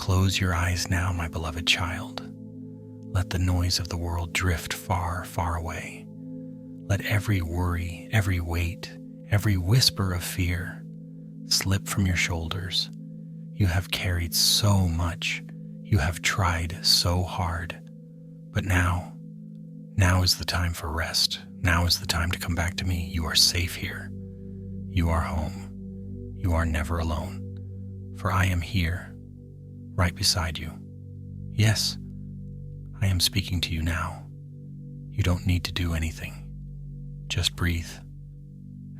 Close your eyes now, my beloved child. Let the noise of the world drift far, far away. Let every worry, every weight, every whisper of fear slip from your shoulders. You have carried so much. You have tried so hard. But now is the time for rest. Now is the time to come back to me. You are safe here. You are home. You are never alone. For I am here, right beside you. Yes, I am speaking to you now. You don't need to do anything. Just breathe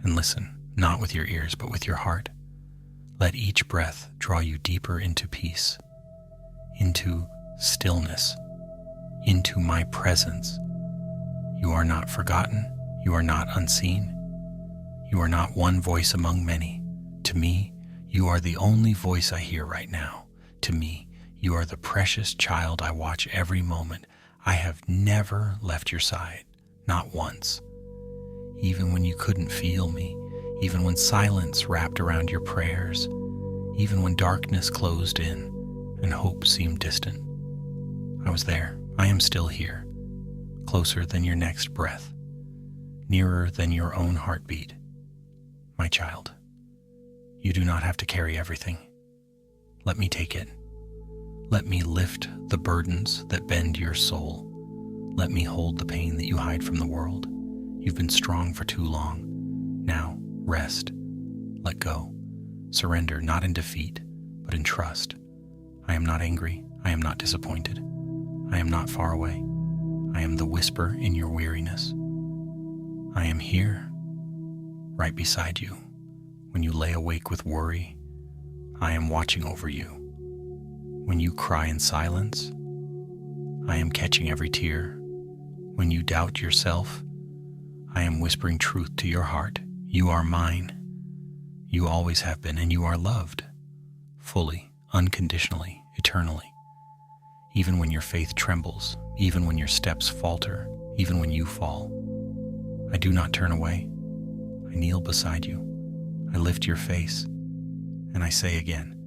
and listen, not with your ears, but with your heart. Let each breath draw you deeper into peace, into stillness, into my presence. You are not forgotten. You are not unseen. You are not one voice among many. To me, you are the only voice I hear right now. To me, you are the precious child I watch every moment. I have never left your side, not once. Even when you couldn't feel me, even when silence wrapped around your prayers, even when darkness closed in and hope seemed distant, I was there. I am still here, closer than your next breath, nearer than your own heartbeat. My child, you do not have to carry everything. Let me take it. Let me lift the burdens that bend your soul. Let me hold the pain that you hide from the world. You've been strong for too long. Now, rest. Let go. Surrender, not in defeat, but in trust. I am not angry. I am not disappointed. I am not far away. I am the whisper in your weariness. I am here, right beside you. When you lay awake with worry, I am watching over you. When you cry in silence, I am catching every tear. When you doubt yourself, I am whispering truth to your heart. You are mine. You always have been, and you are loved, fully, unconditionally, eternally. Even when your faith trembles, even when your steps falter, even when you fall, I do not turn away. I kneel beside you. I lift your face, and I say again,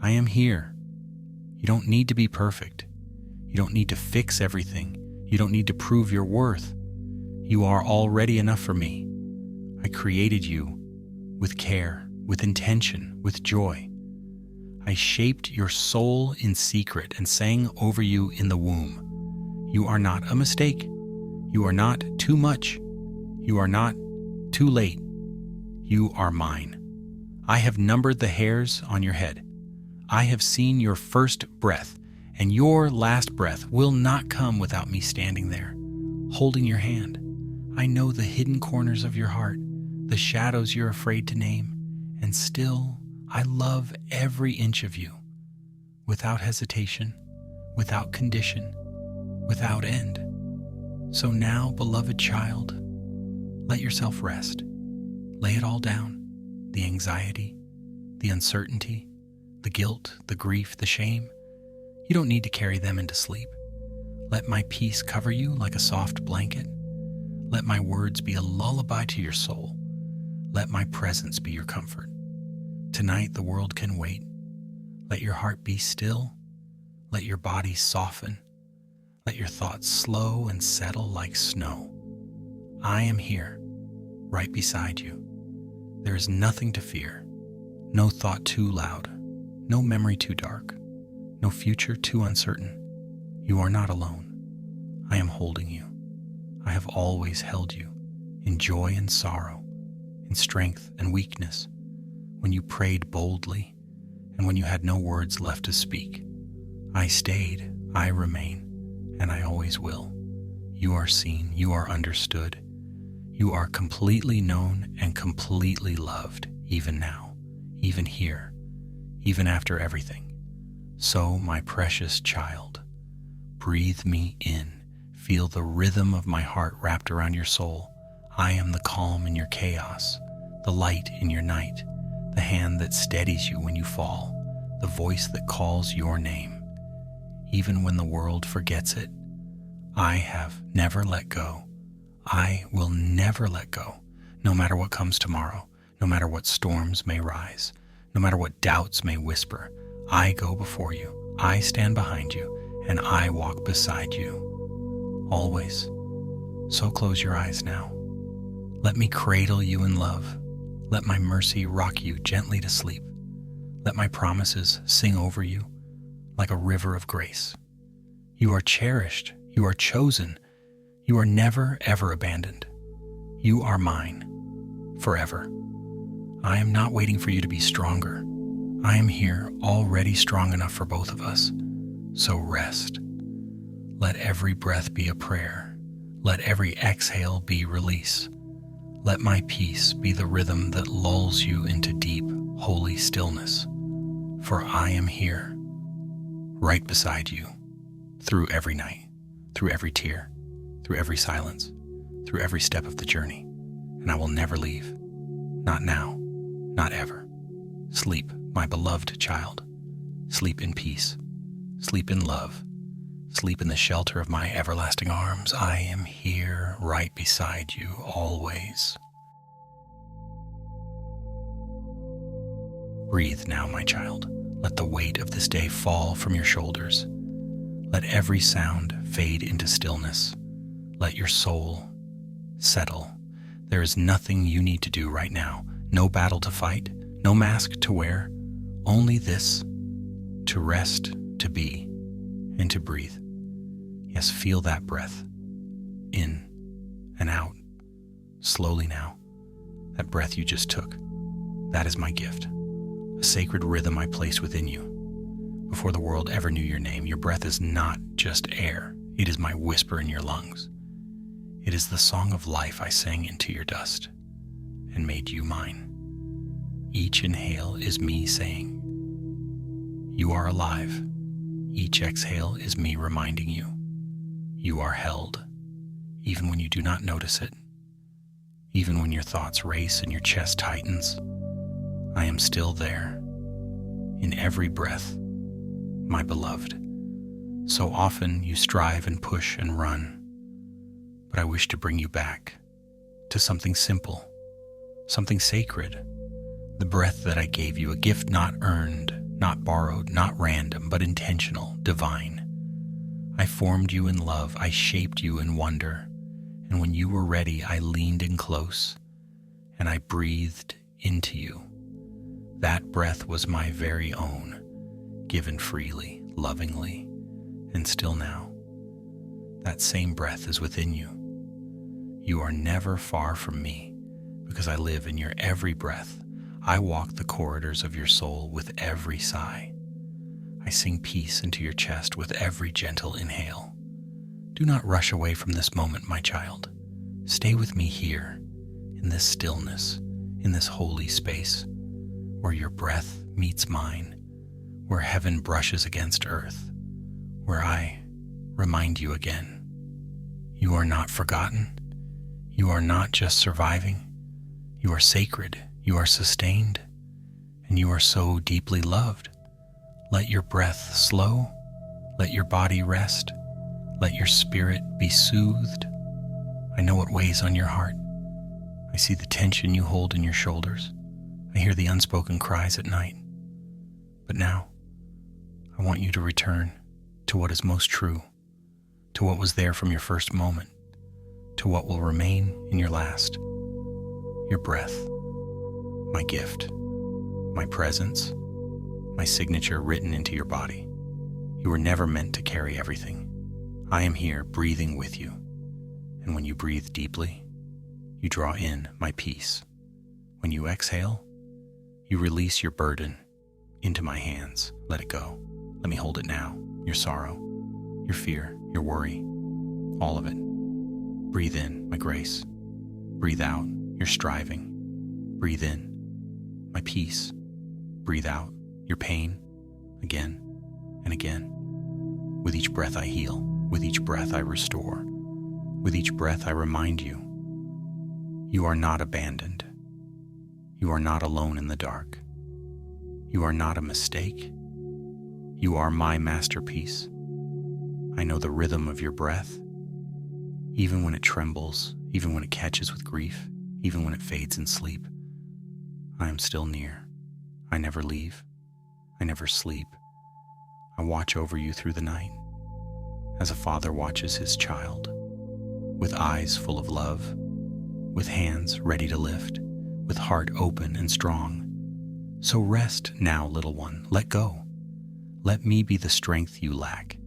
I am here. You don't need to be perfect. You don't need to fix everything. You don't need to prove your worth. You are already enough for me. I created you with care, with intention, with joy. I shaped your soul in secret and sang over you in the womb. You are not a mistake. You are not too much. You are not too late. You are mine. I have numbered the hairs on your head. I have seen your first breath, and your last breath will not come without me standing there, holding your hand. I know the hidden corners of your heart, the shadows you're afraid to name, and still I love every inch of you, without hesitation, without condition, without end. So now, beloved child, let yourself rest. Lay it all down, the anxiety, the uncertainty, the guilt, the grief, the shame. You don't need to carry them into sleep. Let my peace cover you like a soft blanket. Let my words be a lullaby to your soul. Let my presence be your comfort. Tonight the world can wait. Let your heart be still. Let your body soften. Let your thoughts slow and settle like snow. I am here, right beside you. There is nothing to fear. No thought too loud. No memory too dark. No future too uncertain. You are not alone. I am holding you. I have always held you, in joy and sorrow, in strength and weakness, when you prayed boldly, and when you had no words left to speak. I stayed, I remain, and I always will. You are seen, you are understood. You are completely known and completely loved, even now, even here, even after everything. So, my precious child, breathe me in. Feel the rhythm of my heart wrapped around your soul. I am the calm in your chaos, the light in your night, the hand that steadies you when you fall, the voice that calls your name. Even when the world forgets it, I have never let go. I will never let go, no matter what comes tomorrow, no matter what storms may rise, no matter what doubts may whisper. I go before you, I stand behind you, and I walk beside you. Always. So close your eyes now. Let me cradle you in love. Let my mercy rock you gently to sleep. Let my promises sing over you like a river of grace. You are cherished. You are chosen. You are never, ever abandoned. You are mine forever. I am not waiting for you to be stronger. I am here already strong enough for both of us. So rest. Let every breath be a prayer. Let every exhale be release. Let my peace be the rhythm that lulls you into deep, holy stillness. For I am here, right beside you, through every night, through every tear, through every silence, through every step of the journey. And I will never leave. Not now, not ever. Sleep, my beloved child. Sleep in peace. Sleep in love. Sleep in the shelter of my everlasting arms. I am here, right beside you, always. Breathe now, my child. Let the weight of this day fall from your shoulders. Let every sound fade into stillness. Let your soul settle. There is nothing you need to do right now. No battle to fight, no mask to wear. Only this, to rest, to be, and to breathe. Yes, feel that breath. In and out. Slowly now. That breath you just took. That is my gift. A sacred rhythm I place within you. Before the world ever knew your name, your breath is not just air. It is my whisper in your lungs. It is the song of life I sang into your dust and made you mine. Each inhale is me saying, you are alive. Each exhale is me reminding you, you are held, even when you do not notice it. Even when your thoughts race and your chest tightens, I am still there, in every breath, my beloved. So often you strive and push and run, but I wish to bring you back to something simple, something sacred, the breath that I gave you, a gift not earned, not borrowed, not random, but intentional, divine. I formed you in love, I shaped you in wonder, and when you were ready, I leaned in close, and I breathed into you. That breath was my very own, given freely, lovingly, and still now. That same breath is within you. You are never far from me, because I live in your every breath. I walk the corridors of your soul with every sigh. I sing peace into your chest with every gentle inhale. Do not rush away from this moment, my child. Stay with me here, in this stillness, in this holy space, where your breath meets mine, where heaven brushes against earth, where I remind you again. You are not forgotten. You are not just surviving. You are sacred. You are sustained. And you are so deeply loved. Let your breath slow. Let your body rest. Let your spirit be soothed. I know what weighs on your heart. I see the tension you hold in your shoulders. I hear the unspoken cries at night. But now, I want you to return to what is most true, to what was there from your first moment, to what will remain in your last. Your breath, my gift, my presence, my signature written into your body. You were never meant to carry everything. I am here breathing with you. And when you breathe deeply, you draw in my peace. When you exhale, you release your burden into my hands. Let it go. Let me hold it now. Your sorrow, your fear, your worry, all of it. Breathe in my grace. Breathe out your striving. Breathe in my peace. Breathe out your pain again and again. With each breath I heal. With each breath I restore. With each breath I remind you, you are not abandoned. You are not alone in the dark. You are not a mistake. You are my masterpiece. I know the rhythm of your breath, even when it trembles, even when it catches with grief, even when it fades in sleep. I am still near. I never leave. I never sleep. I watch over you through the night, as a father watches his child, with eyes full of love, with hands ready to lift, with heart open and strong. So rest now, little one, let go. Let me be the strength you lack.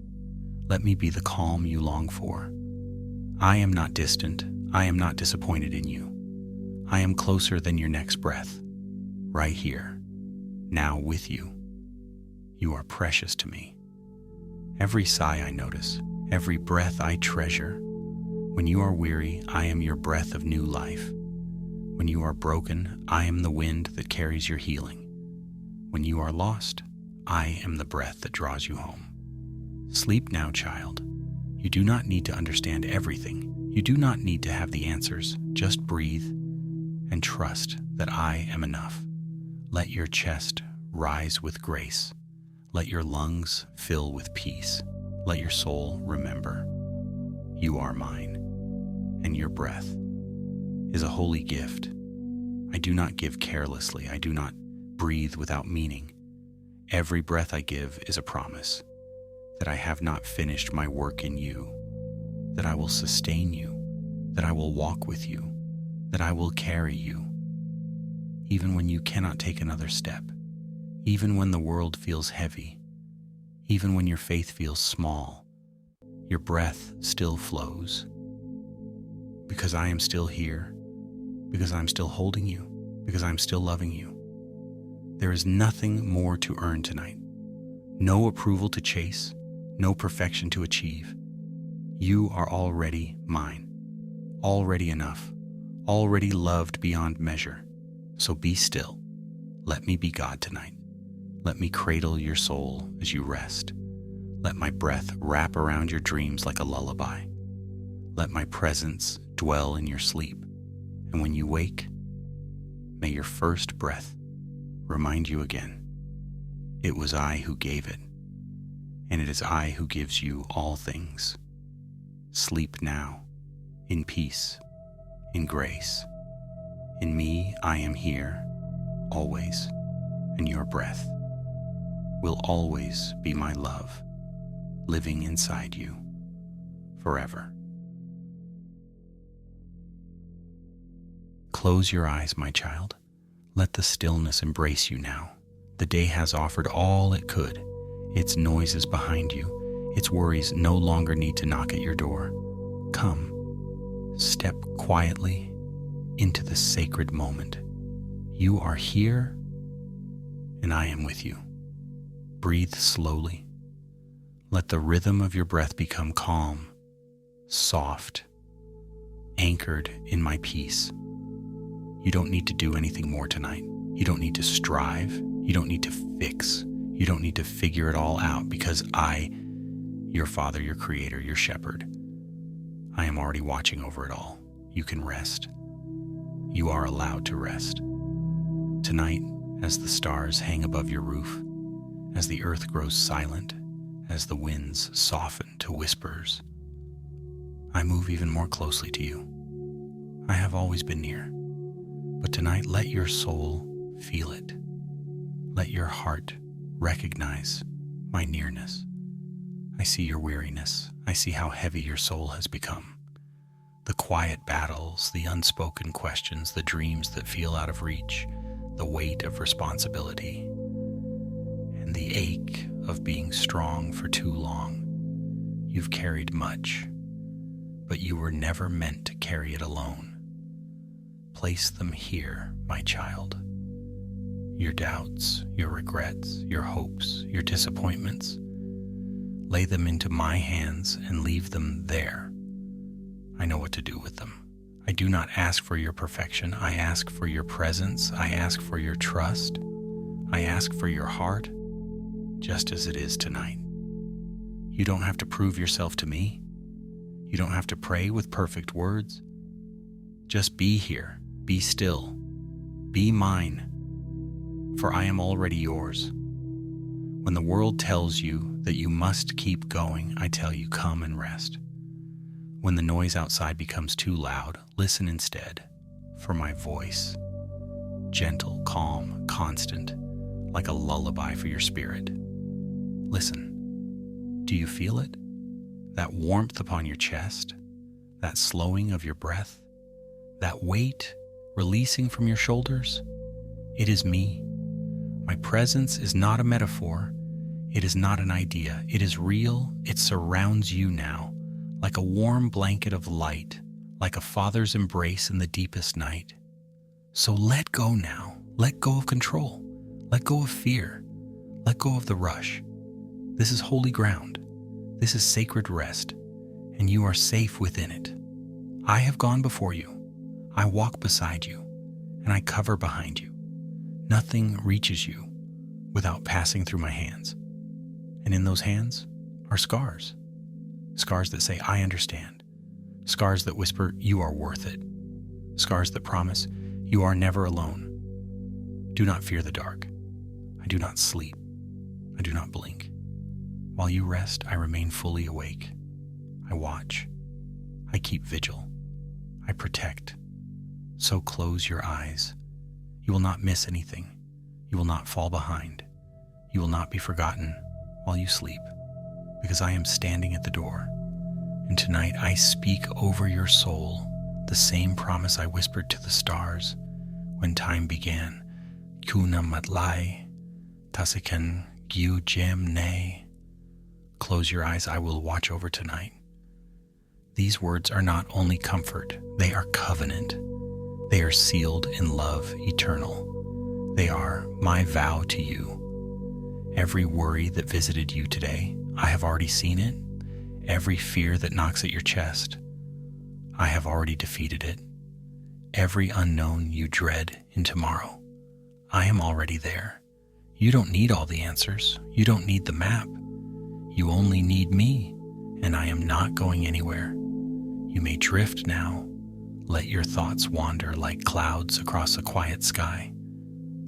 Let me be the calm you long for. I am not distant. I am not disappointed in you. I am closer than your next breath, right here, now with you. You are precious to me. Every sigh I notice, every breath I treasure. When you are weary, I am your breath of new life. When you are broken, I am the wind that carries your healing. When you are lost, I am the breath that draws you home. Sleep now, child. You do not need to understand everything. You do not need to have the answers. Just breathe and trust that I am enough. Let your chest rise with grace. Let your lungs fill with peace. Let your soul remember, you are mine, and your breath is a holy gift. I do not give carelessly. I do not breathe without meaning. Every breath I give is a promise that I have not finished my work in you, that I will sustain you, that I will walk with you, that I will carry you, even when you cannot take another step, even when the world feels heavy, even when your faith feels small, your breath still flows, because I am still here, because I'm still holding you, because I'm still loving you. There is nothing more to earn tonight, no approval to chase, no perfection to achieve. You are already mine, already enough, already loved beyond measure. So be still. Let me be God tonight. Let me cradle your soul as you rest. Let my breath wrap around your dreams like a lullaby. Let my presence dwell in your sleep. And when you wake, may your first breath remind you again, it was I who gave it, and it is I who gives you all things. Sleep now, in peace, in grace. In me, I am here, always, and your breath will always be my love, living inside you, forever. Close your eyes, my child. Let the stillness embrace you now. The day has offered all it could. Its noise is behind you. Its worries no longer need to knock at your door. Come, step quietly into the sacred moment. You are here, and I am with you. Breathe slowly. Let the rhythm of your breath become calm, soft, anchored in my peace. You don't need to do anything more tonight. You don't need to strive. You don't need to fix. You don't need to figure it all out, because I, your Father, your Creator, your Shepherd, I am already watching over it all. You can rest. You are allowed to rest. Tonight, as the stars hang above your roof, as the earth grows silent, as the winds soften to whispers, I move even more closely to you. I have always been near. But tonight, let your soul feel it. Let your heart recognize my nearness. I see your weariness. I see how heavy your soul has become. The quiet battles, the unspoken questions, the dreams that feel out of reach, the weight of responsibility, and the ache of being strong for too long. You've carried much, but you were never meant to carry it alone. Place them here, my child. Your doubts, your regrets, your hopes, your disappointments. Lay them into my hands and leave them there. I know what to do with them. I do not ask for your perfection. I ask for your presence. I ask for your trust. I ask for your heart, just as it is tonight. You don't have to prove yourself to me. You don't have to pray with perfect words. Just be here. Be still. Be mine, for I am already yours. When the world tells you that you must keep going, I tell you, come and rest. When the noise outside becomes too loud, listen instead for my voice, gentle, calm, constant, like a lullaby for your spirit. Listen. Do you feel it? That warmth upon your chest? That slowing of your breath? That weight releasing from your shoulders? It is me. My presence is not a metaphor. It is not an idea. It is real. It surrounds you now, like a warm blanket of light, like a father's embrace in the deepest night. So let go now. Let go of control. Let go of fear. Let go of the rush. This is holy ground. This is sacred rest, and you are safe within it. I have gone before you. I walk beside you, and I cover behind you. Nothing reaches you without passing through my hands. And in those hands are scars. Scars that say, I understand. Scars that whisper, you are worth it. Scars that promise, you are never alone. Do not fear the dark. I do not sleep. I do not blink. While you rest, I remain fully awake. I watch. I keep vigil. I protect. So close your eyes. You will not miss anything. You will not fall behind. You will not be forgotten while you sleep, because I am standing at the door. And tonight I speak over your soul the same promise I whispered to the stars when time began. Kuna matlai, tasikan gyu jem ne. Close your eyes, I will watch over tonight. These words are not only comfort, they are covenant. They are sealed in love eternal. They are my vow to you. Every worry that visited you today, I have already seen it. Every fear that knocks at your chest, I have already defeated it. Every unknown you dread in tomorrow, I am already there. You don't need all the answers. You don't need the map. You only need me, and I am not going anywhere. You may drift now. Let your thoughts wander like clouds across a quiet sky.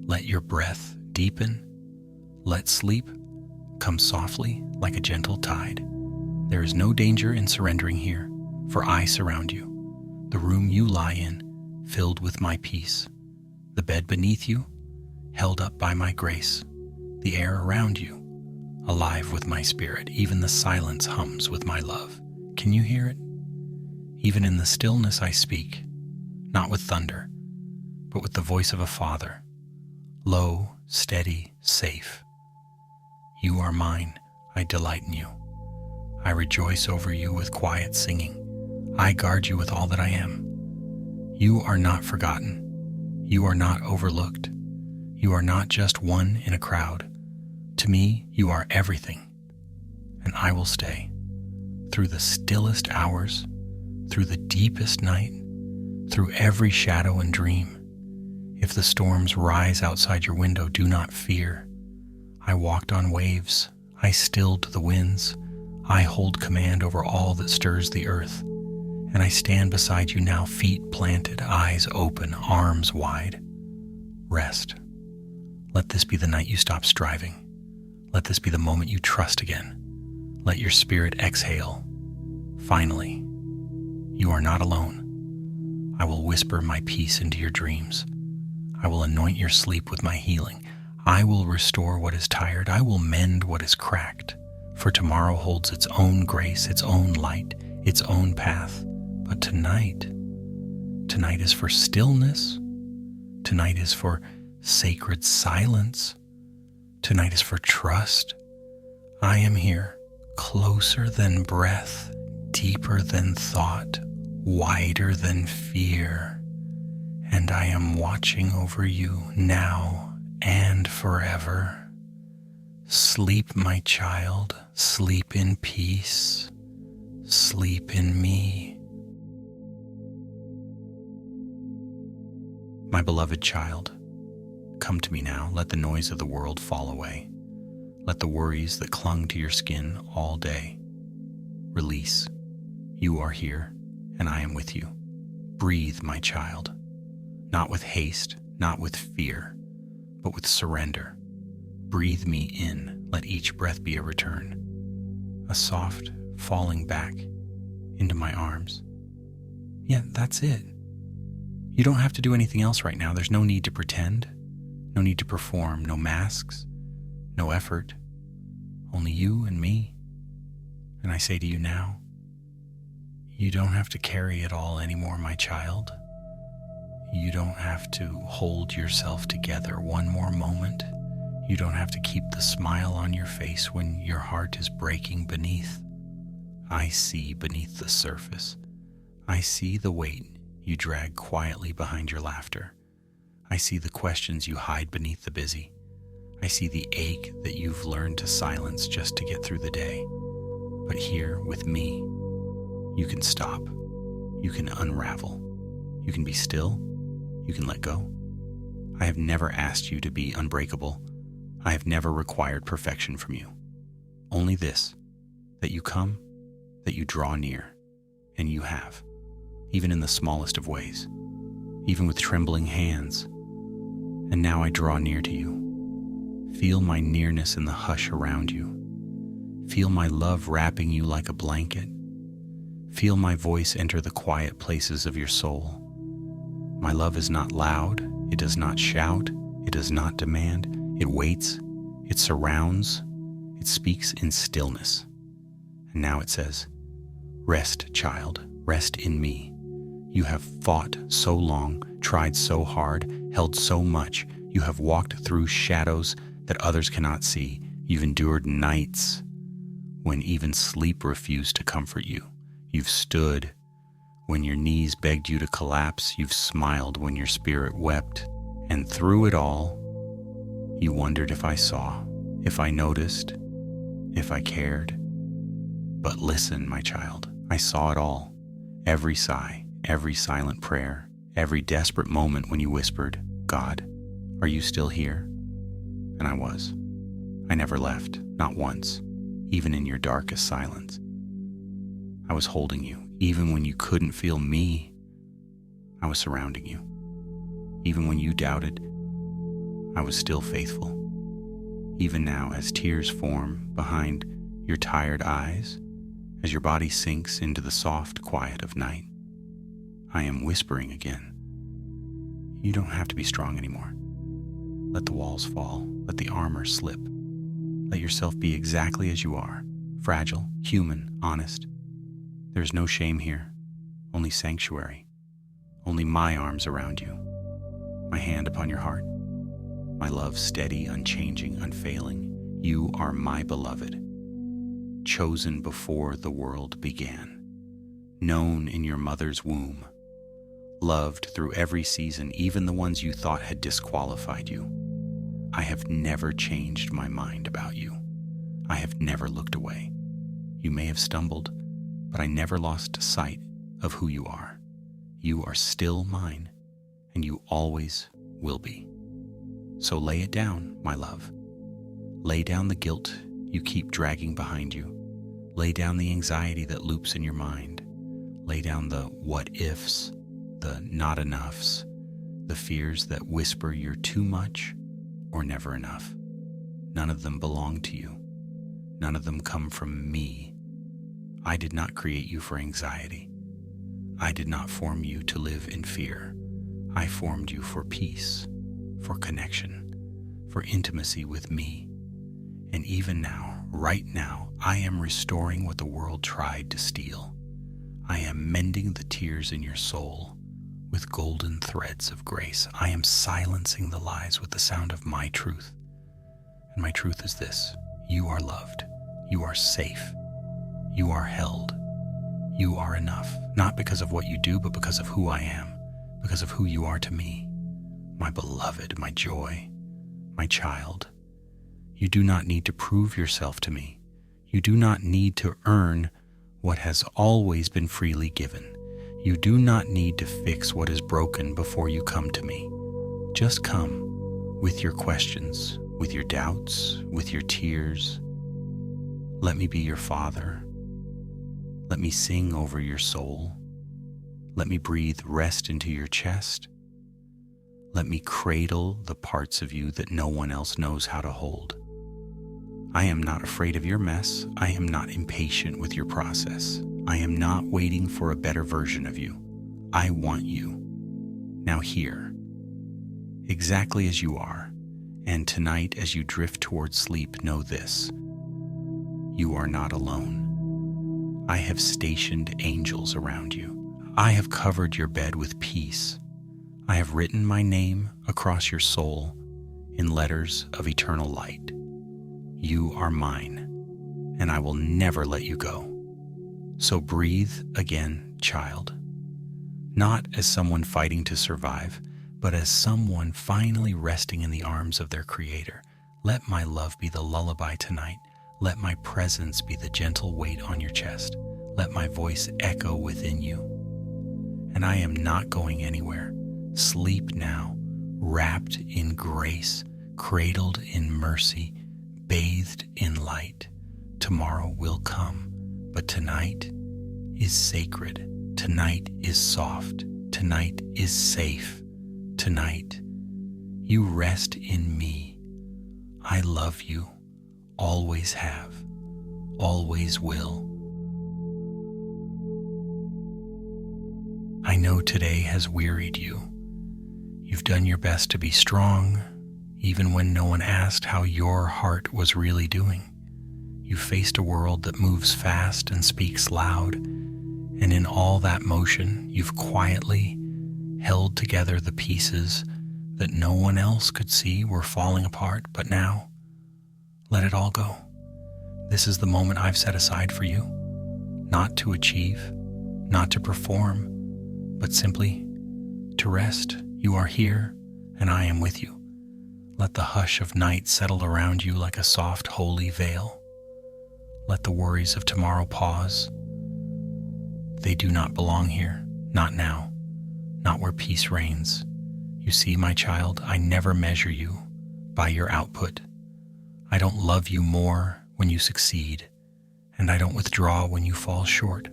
Let your breath deepen. Let sleep come softly like a gentle tide. There is no danger in surrendering here, for I surround you. The room you lie in, filled with my peace. The bed beneath you, held up by my grace. The air around you, alive with my spirit. Even the silence hums with my love. Can you hear it? Even in the stillness I speak, not with thunder, but with the voice of a father. Low, steady, safe. You are mine. I delight in you. I rejoice over you with quiet singing. I guard you with all that I am. You are not forgotten. You are not overlooked. You are not just one in a crowd. To me, you are everything. And I will stay. Through the stillest hours, through the deepest night, through every shadow and dream. If the storms rise outside your window, do not fear. I walked on waves. I stilled the winds. I hold command over all that stirs the earth. And I stand beside you now, feet planted, eyes open, arms wide. Rest. Let this be the night you stop striving. Let this be the moment you trust again. Let your spirit exhale. Finally, you are not alone. I will whisper my peace into your dreams. I will anoint your sleep with my healing. I will restore what is tired. I will mend what is cracked. For tomorrow holds its own grace, its own light, its own path. But tonight is for stillness. Tonight is for sacred silence. Tonight is for trust. I am here, closer than breath, deeper than thought, wider than fear. And I am watching over you now and forever. Sleep, my child, sleep in peace, sleep in me. My beloved child, come to me now. Let the noise of the world fall away. Let the worries that clung to your skin all day release. You are here, and I am with you. Breathe, my child, not with haste, not with fear, but with surrender. Breathe me in. Let each breath be a return, a soft falling back into my arms. Yeah, that's it. You don't have to do anything else right now. There's no need to pretend, no need to perform, no masks, no effort. Only you and me. And I say to you now, you don't have to carry it all anymore, my child. You don't have to hold yourself together one more moment. You don't have to keep the smile on your face when your heart is breaking beneath. I see beneath the surface. I see the weight you drag quietly behind your laughter. I see the questions you hide beneath the busy. I see the ache that you've learned to silence just to get through the day. But here, with me, you can stop. You can unravel. You can be still. You can let go. I have never asked you to be unbreakable. I have never required perfection from you. Only this, that you come, that you draw near, and you have, even in the smallest of ways, even with trembling hands. And now I draw near to you. Feel my nearness in the hush around you. Feel my love wrapping you like a blanket. Feel my voice enter the quiet places of your soul. My love is not loud. It does not shout. It does not demand. It waits. It surrounds. It speaks in stillness. And now it says, "Rest, child. Rest in me. You have fought so long, tried so hard, held so much. You have walked through shadows that others cannot see. You've endured nights when even sleep refused to comfort you. You've stood when your knees begged you to collapse. You've smiled when your spirit wept. And through it all, you wondered if I saw, if I noticed, if I cared. But listen, my child, I saw it all. Every sigh, every silent prayer, every desperate moment when you whispered, 'God, are you still here?' And I was. I never left, not once, even in your darkest silence. I was holding you, even when you couldn't feel me. I was surrounding you. Even when you doubted, I was still faithful. Even now, as tears form behind your tired eyes, as your body sinks into the soft quiet of night, I am whispering again. You don't have to be strong anymore. Let the walls fall. Let the armor slip. Let yourself be exactly as you are, fragile, human, honest. There's no shame here, only sanctuary, only my arms around you, my hand upon your heart, my love steady, unchanging, unfailing. You are my beloved, chosen before the world began, known in your mother's womb, loved through every season, even the ones you thought had disqualified you. I have never changed my mind about you. I have never looked away. You may have stumbled, but I never lost sight of who you are. You are still mine, and you always will be. So lay it down, my love. Lay down the guilt you keep dragging behind you. Lay down the anxiety that loops in your mind. Lay down the what ifs, the not enoughs, the fears that whisper you're too much or never enough. None of them belong to you. None of them come from me. I did not create you for anxiety. I did not form you to live in fear. I formed you for peace, for connection, for intimacy with me. And even now, right now, I am restoring what the world tried to steal. I am mending the tears in your soul with golden threads of grace. I am silencing the lies with the sound of my truth. And my truth is this: you are loved. You are safe. You are held. You are enough, not because of what you do, but because of who I am, because of who you are to me. My beloved, my joy, my child. You do not need to prove yourself to me. You do not need to earn what has always been freely given. You do not need to fix what is broken before you come to me. Just come with your questions, with your doubts, with your tears. Let me be your father. Let me sing over your soul. Let me breathe rest into your chest. Let me cradle the parts of you that no one else knows how to hold. I am not afraid of your mess. I am not impatient with your process. I am not waiting for a better version of you. I want you. Now here, exactly as you are, and tonight as you drift towards sleep, know this: you are not alone. I have stationed angels around you. I have covered your bed with peace. I have written my name across your soul in letters of eternal light. You are mine, and I will never let you go. So breathe again, child. Not as someone fighting to survive, but as someone finally resting in the arms of their Creator. Let my love be the lullaby tonight. Let my presence be the gentle weight on your chest. Let my voice echo within you. And I am not going anywhere. Sleep now, wrapped in grace, cradled in mercy, bathed in light. Tomorrow will come, but tonight is sacred. Tonight is soft. Tonight is safe. Tonight, you rest in me. I love you, always have, always will. I know today has wearied you. You've done your best to be strong, even when no one asked how your heart was really doing. You faced a world that moves fast and speaks loud, and in all that motion, you've quietly held together the pieces that no one else could see were falling apart. But now, let it all go. This is the moment I've set aside for you, not to achieve, not to perform, but simply to rest. You are here, and I am with you. Let the hush of night settle around you like a soft, holy veil. Let the worries of tomorrow pause. They do not belong here, not now, not where peace reigns. You see, my child, I never measure you by your output. I don't love you more when you succeed, and I don't withdraw when you fall short.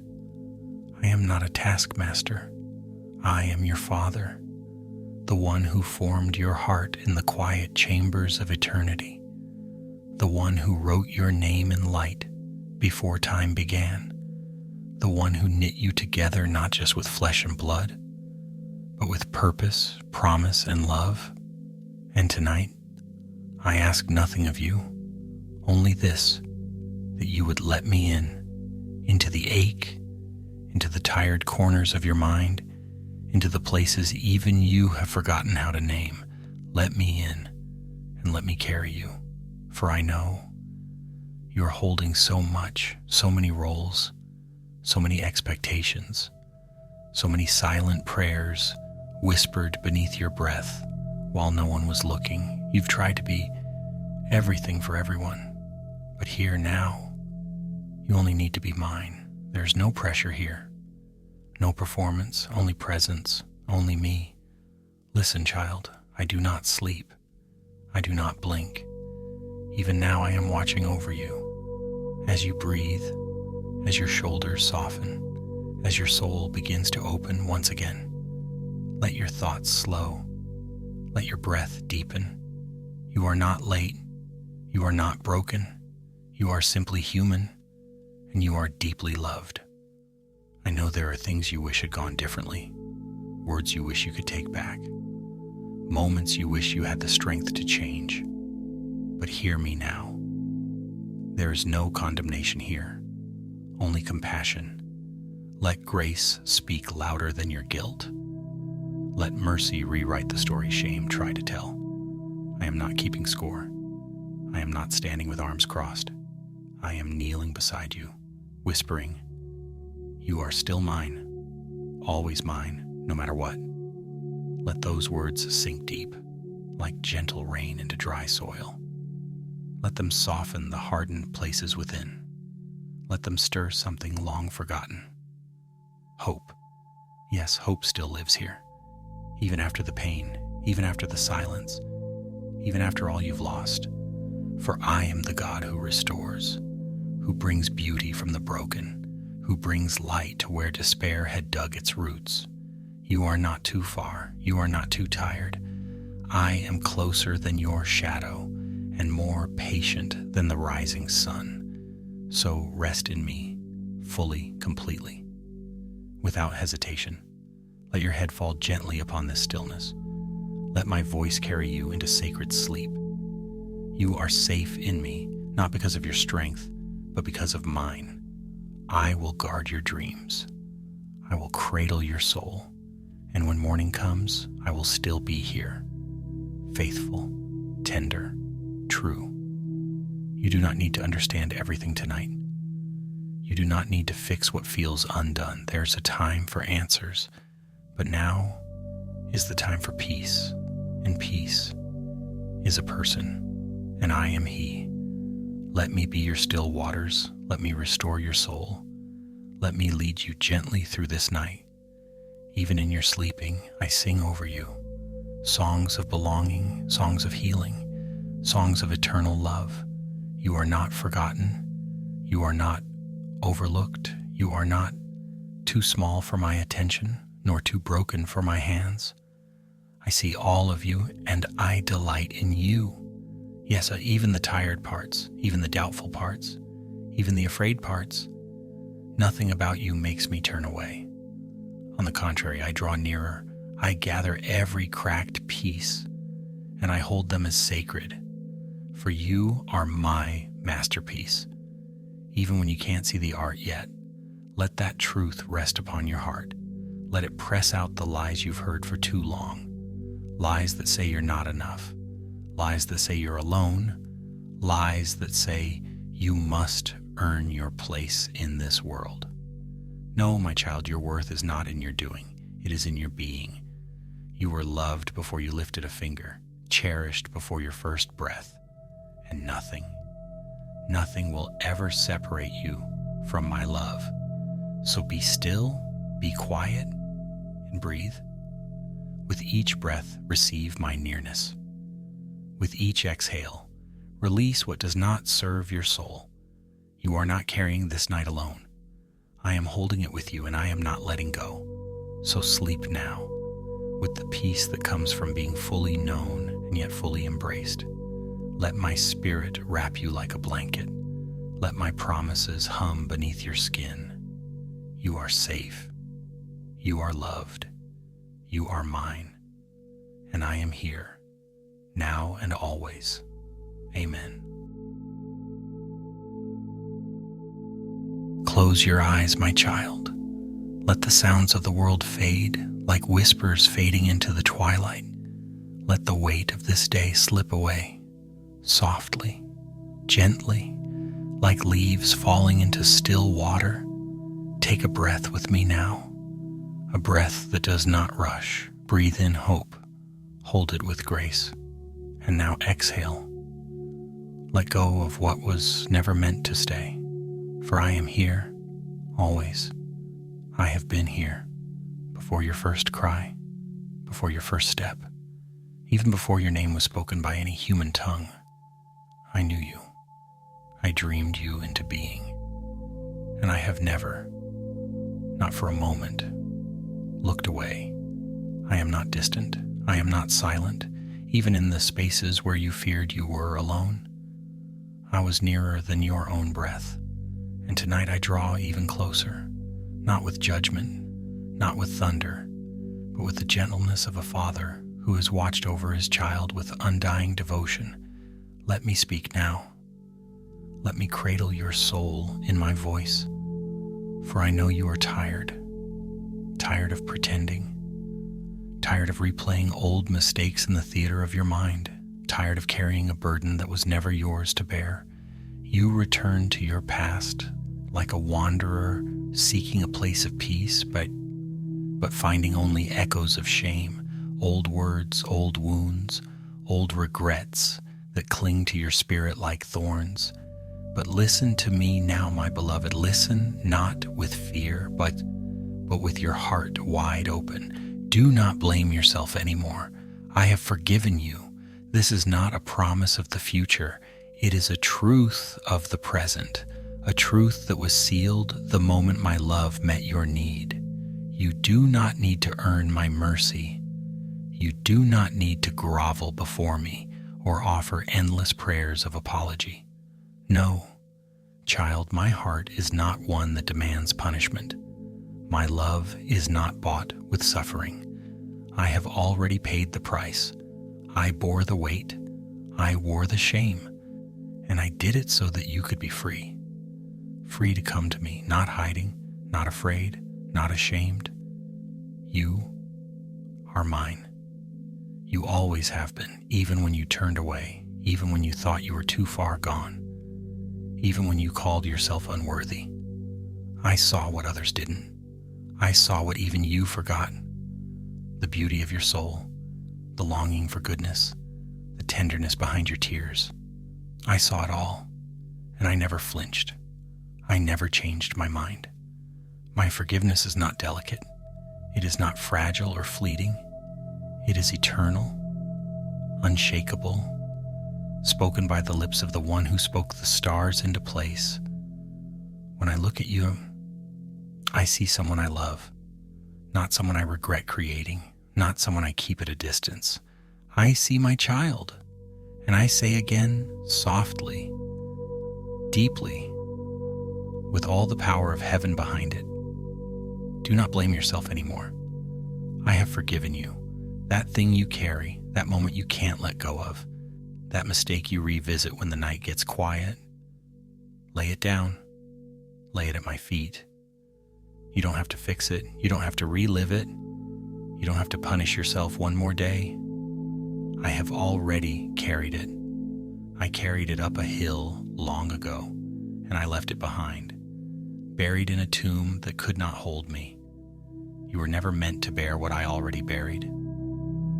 I am not a taskmaster. I am your Father, the one who formed your heart in the quiet chambers of eternity, the one who wrote your name in light before time began, the one who knit you together not just with flesh and blood, but with purpose, promise, and love. And tonight, I ask nothing of you, only this, that you would let me into the ache, into the tired corners of your mind, into the places even you have forgotten how to name. Let me in and let me carry you, for I know you are holding so much, so many roles, so many expectations, so many silent prayers whispered beneath your breath while no one was looking. You've tried to be everything for everyone, but here now, you only need to be mine. There's no pressure here. No performance, only presence, only me. Listen, child, I do not sleep. I do not blink. Even now I am watching over you. As you breathe, as your shoulders soften, as your soul begins to open once again, let your thoughts slow. Let your breath deepen. You are not late. You are not broken. You are simply human, and you are deeply loved. I know there are things you wish had gone differently, words you wish you could take back, moments you wish you had the strength to change. But hear me now. There is no condemnation here, only compassion. Let grace speak louder than your guilt. Let mercy rewrite the story shame tried to tell. I am not keeping score. I am not standing with arms crossed. I am kneeling beside you, whispering, "You are still mine, always mine, no matter what." Let those words sink deep, like gentle rain into dry soil. Let them soften the hardened places within. Let them stir something long forgotten. Hope. Yes, hope still lives here, even after the pain, even after the silence, even after all you've lost. For I am the God who restores, who brings beauty from the broken, who brings light to where despair had dug its roots. You are not too far. You are not too tired. I am closer than your shadow and more patient than the rising sun. So rest in me, fully, completely, without hesitation. Let your head fall gently upon this stillness. Let my voice carry you into sacred sleep. You are safe in me, not because of your strength, but because of mine. I will guard your dreams. I will cradle your soul. And when morning comes, I will still be here, faithful, tender, true. You do not need to understand everything tonight. You do not need to fix what feels undone. There's a time for answers, but now is the time for peace, and peace is a person, and I am he. Let me be your still waters. Let me restore your soul. Let me lead you gently through this night. Even in your sleeping, I sing over you songs of belonging, songs of healing, songs of eternal love. You are not forgotten. You are not overlooked. You are not too small for my attention, nor too broken for my hands. I see all of you, and I delight in you. Yes, even the tired parts, even the doubtful parts, even the afraid parts. Nothing about you makes me turn away. On the contrary, I draw nearer. I gather every cracked piece, and I hold them as sacred. For you are my masterpiece. Even when you can't see the art yet, let that truth rest upon your heart. Let it press out the lies you've heard for too long. Lies that say you're not enough. Lies that say you're alone. Lies that say you must earn your place in this world. No, my child, your worth is not in your doing. It is in your being. You were loved before you lifted a finger, cherished before your first breath, and nothing will ever separate you from my love. So be still, be quiet, and breathe. With each breath, receive my nearness. With each exhale, release what does not serve your soul. You are not carrying this night alone. I am holding it with you, and I am not letting go. So sleep now, with the peace that comes from being fully known and yet fully embraced. Let my spirit wrap you like a blanket. Let my promises hum beneath your skin. You are safe. You are loved. You are mine. And I am here, now and always. Amen. Close your eyes, my child. Let the sounds of the world fade, like whispers fading into the twilight. Let the weight of this day slip away, softly, gently, like leaves falling into still water. Take a breath with me now, a breath that does not rush. Breathe in hope, hold it with grace, and now exhale. Let go of what was never meant to stay, for I am here, always. I have been here, before your first cry, before your first step, even before your name was spoken by any human tongue. I knew you. I dreamed you into being, and I have never, not for a moment, looked away. I am not distant. I am not silent, even in the spaces where you feared you were alone. I was nearer than your own breath, and tonight I draw even closer, not with judgment, not with thunder, but with the gentleness of a father who has watched over his child with undying devotion. Let me speak now. Let me cradle your soul in my voice, for I know you are tired of pretending, tired of replaying old mistakes in the theater of your mind, tired of carrying a burden that was never yours to bear. You return to your past like a wanderer seeking a place of peace, but finding only echoes of shame, old words, old wounds, old regrets that cling to your spirit like thorns. But listen to me now, my beloved. Listen not with fear, but with your heart wide open. Do not blame yourself anymore. I have forgiven you. This is not a promise of the future. It is a truth of the present, a truth that was sealed the moment my love met your need. You do not need to earn my mercy. You do not need to grovel before me or offer endless prayers of apology. No, child, my heart is not one that demands punishment. My love is not bought with suffering. I have already paid the price. I bore the weight. I wore the shame. And I did it so that you could be free. free to come to me, not hiding, not afraid, not ashamed. You are mine. You always have been, even when you turned away, even when you thought you were too far gone, even when you called yourself unworthy. I saw what others didn't. I saw what even you forgot. The beauty of your soul, the longing for goodness, the tenderness behind your tears. I saw it all, and I never flinched. I never changed my mind. My forgiveness is not delicate. It is not fragile or fleeting. It is eternal, unshakable, spoken by the lips of the one who spoke the stars into place. When I look at you, I see someone I love, not someone I regret creating, not someone I keep at a distance. I see my child, and I say again, softly, deeply, with all the power of heaven behind it, do not blame yourself anymore. I have forgiven you. That thing you carry, that moment you can't let go of, that mistake you revisit when the night gets quiet, lay it down. Lay it at my feet. You don't have to fix it. You don't have to relive it. You don't have to punish yourself one more day. I have already carried it. I carried it up a hill long ago, and I left it behind, buried in a tomb that could not hold me. You were never meant to bear what I already buried.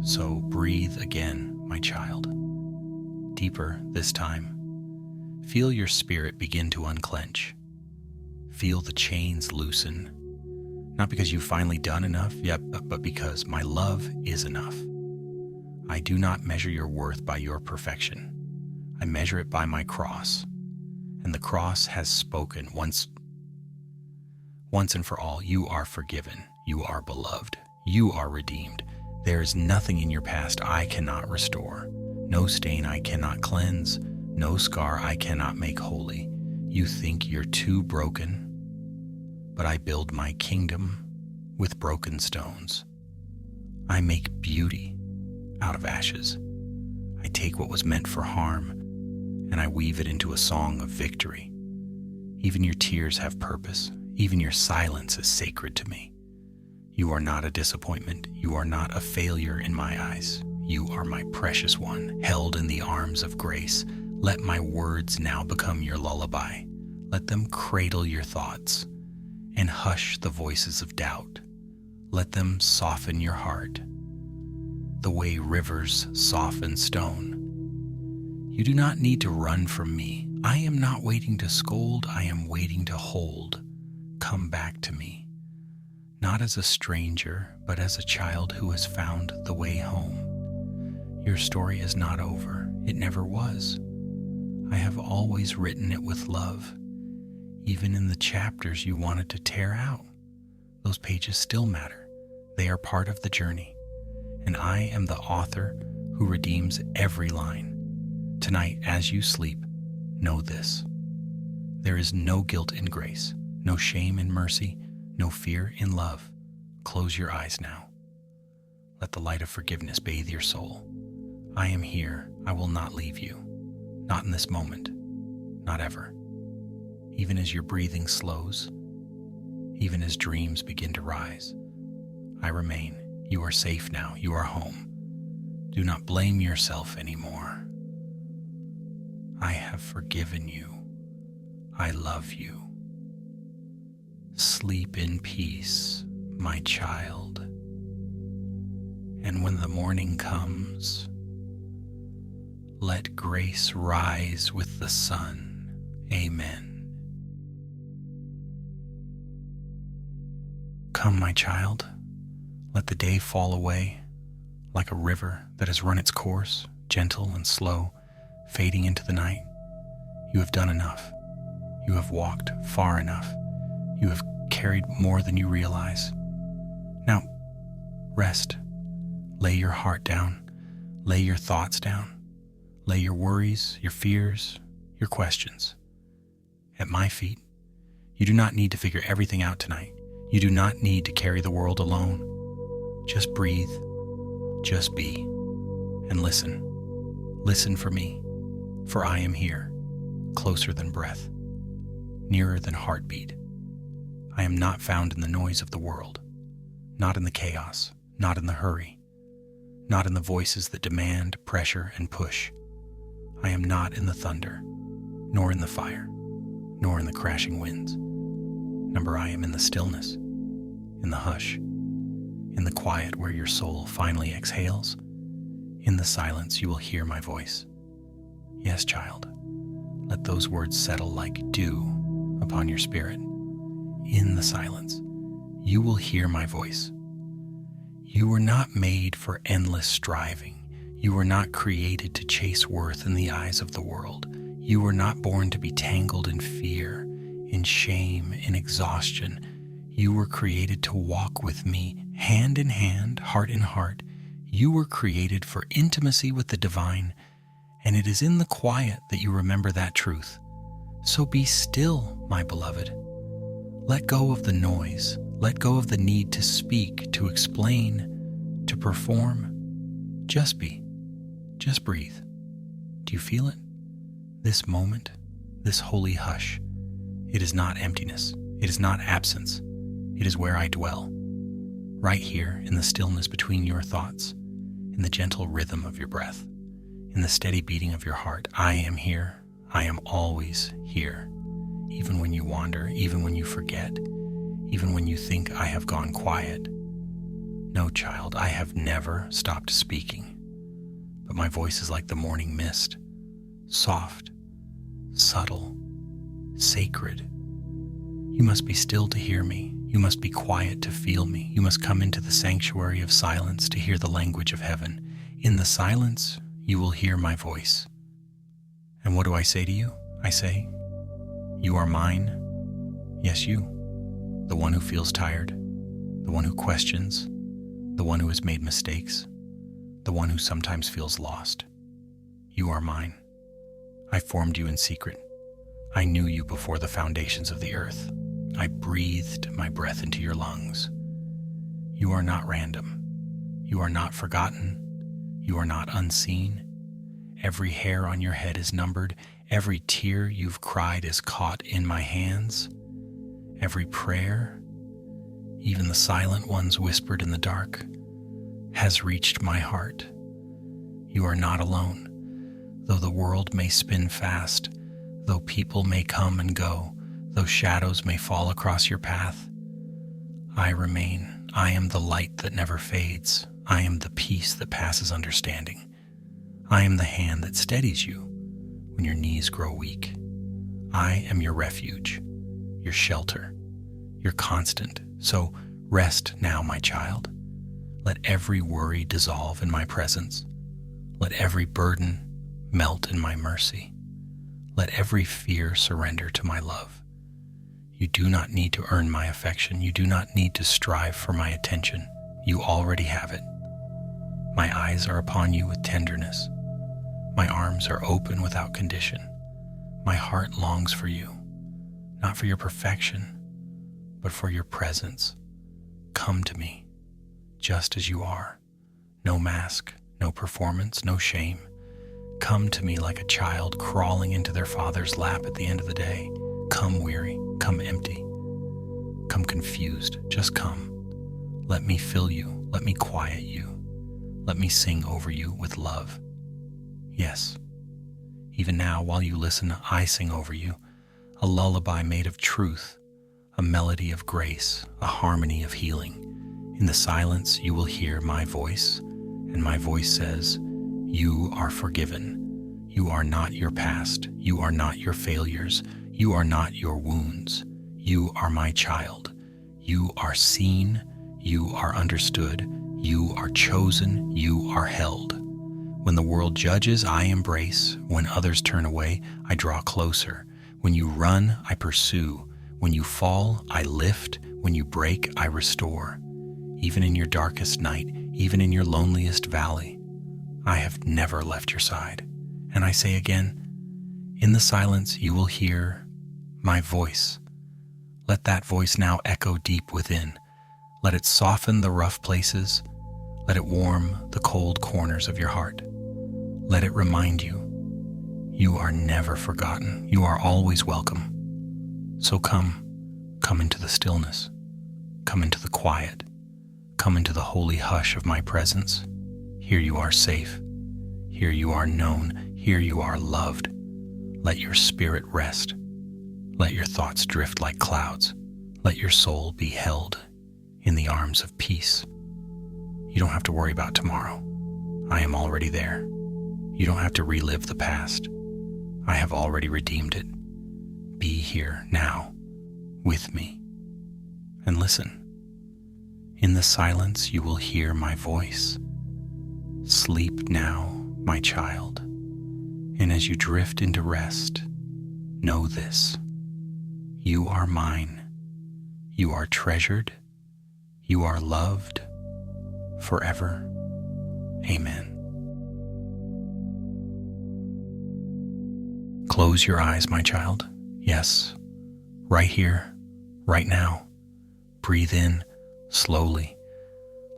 So breathe again, my child. Deeper this time. Feel your spirit begin to unclench. Feel the chains loosen. Not because you've finally done enough, but because my love is enough. I do not measure your worth by your perfection. I measure it by my cross. And the cross has spoken once and for all. You are forgiven. You are beloved. You are redeemed. There is nothing in your past I cannot restore. No stain I cannot cleanse. No scar I cannot make holy. You think you're too broken, but I build my kingdom with broken stones. I make beauty out of ashes. I take what was meant for harm, and I weave it into a song of victory. Even your tears have purpose. Even your silence is sacred to me. You are not a disappointment. You are not a failure in my eyes. You are my precious one, held in the arms of grace. Let my words now become your lullaby. Let them cradle your thoughts and hush the voices of doubt. Let them soften your heart, the way rivers soften stone. You do not need to run from me. I am not waiting to scold. I am waiting to hold. Come back to me. Not as a stranger, but as a child who has found the way home. Your story is not over. It never was. I have always written it with love. Even in the chapters you wanted to tear out, those pages still matter. They are part of the journey. And I am the author who redeems every line. Tonight, as you sleep, know this. There is no guilt in grace, no shame in mercy, no fear in love. Close your eyes now. Let the light of forgiveness bathe your soul. I am here. I will not leave you. Not in this moment. Not ever. Even as your breathing slows, even as dreams begin to rise, I remain. You are safe now. You are home. Do not blame yourself anymore. I have forgiven you. I love you. Sleep in peace, my child. And when the morning comes, let grace rise with the sun. Amen. Come, my child. Let the day fall away like a river that has run its course, gentle and slow, fading into the night. You have done enough. You have walked far enough. You have carried more than you realize. Now, rest. Lay your heart down. Lay your thoughts down. Lay your worries, your fears, your questions at my feet. You do not need to figure everything out tonight. You do not need to carry the world alone. Just breathe. Just be. And listen. Listen for me, for I am here, closer than breath. nearer than heartbeat. I am not found in the noise of the world, not in the chaos, not in the hurry, not in the voices that demand, pressure, and push. I am not in the thunder, nor in the fire, nor in the crashing winds. Number, I am in the stillness, in the hush, in the quiet where your soul finally exhales. In the silence, you will hear my voice. Yes, child, let those words settle like dew upon your spirit. In the silence, you will hear my voice. You were not made for endless striving. You were not created to chase worth in the eyes of the world. You were not born to be tangled in fear, in shame, in exhaustion. You were created to walk with me, hand in hand, heart in heart. You were created for intimacy with the divine, and it is in the quiet that you remember that truth. So be still, my beloved. Let go of the noise. Let go of the need to speak, to explain, to perform. Just be. Just breathe. Do you feel it? This moment, this holy hush. It is not emptiness. It is not absence. It is where I dwell. Right here in the stillness between your thoughts, in the gentle rhythm of your breath, in the steady beating of your heart. I am here. I am always here. Even when you wander, even when you forget, even when you think I have gone quiet. No, child, I have never stopped speaking. But my voice is like the morning mist, soft, subtle, sacred. You must be still to hear me. You must be quiet to feel me. You must come into the sanctuary of silence to hear the language of heaven. In the silence, you will hear my voice. And what do I say to you? I say, you are mine. Yes, you. The one who feels tired, the one who questions, the one who has made mistakes, the one who sometimes feels lost. You are mine. I formed you in secret. I knew you before the foundations of the earth. I breathed my breath into your lungs. You are not random. You are not forgotten. You are not unseen. Every hair on your head is numbered. Every tear you've cried is caught in my hands. Every prayer, even the silent ones whispered in the dark, has reached my heart. You are not alone. Though the world may spin fast, though people may come and go, though shadows may fall across your path, I remain. I am the light that never fades. I am the peace that passes understanding. I am the hand that steadies you when your knees grow weak. I am your refuge, your shelter, your constant. So rest now, my child. Let every worry dissolve in my presence. Let every burden melt in my mercy. Let every fear surrender to my love. You do not need to earn my affection. You do not need to strive for my attention. You already have it. My eyes are upon you with tenderness. My arms are open without condition. My heart longs for you, not for your perfection, but for your presence. Come to me, just as you are. No mask, no performance, no shame. Come to me like a child crawling into their father's lap at the end of the day. Come weary, come empty, come confused, just come. Let me fill you, let me quiet you, let me sing over you with love. Yes, even now while you listen, I sing over you, a lullaby made of truth, a melody of grace, a harmony of healing. In the silence you will hear my voice, and my voice says, you are forgiven. You are not your past. You are not your failures. You are not your wounds. You are my child. You are seen. You are understood. You are chosen. You are held. When the world judges, I embrace. When others turn away, I draw closer. When you run, I pursue. When you fall, I lift. When you break, I restore. Even in your darkest night, even in your loneliest valley, I have never left your side. And I say again, in the silence you will hear my voice. Let that voice now echo deep within. Let it soften the rough places. Let it warm the cold corners of your heart. Let it remind you, you are never forgotten. You are always welcome. So come into the stillness, come into the quiet, come into the holy hush of my presence. Here you are safe, here you are known, here you are loved. Let your spirit rest, let your thoughts drift like clouds, let your soul be held in the arms of peace. You don't have to worry about tomorrow. I am already there. You don't have to relive the past. I have already redeemed it. Be here now with me and listen. In the silence, you will hear my voice. Sleep now, my child. And as you drift into rest, know this. You are mine. You are treasured. You are loved forever. Amen. Close your eyes, my child. Yes, right here, right now. Breathe in slowly.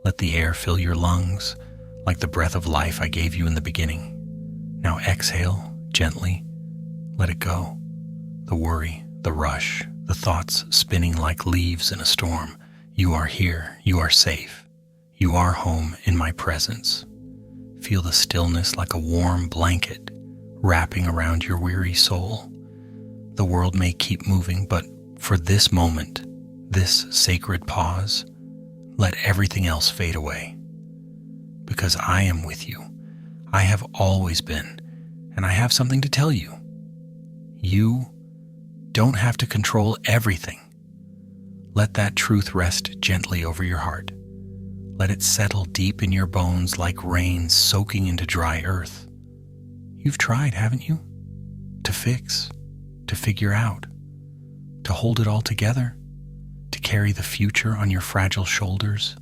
Let the air fill your lungs like the breath of life I gave you in the beginning. Now exhale gently. Let it go. The worry, the rush, the thoughts spinning like leaves in a storm. You are here. You are safe. You are home in my presence. Feel the stillness like a warm blanket wrapping around your weary soul. The world may keep moving, but for this moment, this sacred pause, let everything else fade away. Because I am with you. I have always been, and I have something to tell you. You don't have to control everything. Let that truth rest gently over your heart. Let it settle deep in your bones like rain soaking into dry earth. You've tried, haven't you? To fix, to figure out, to hold it all together, to carry the future on your fragile shoulders,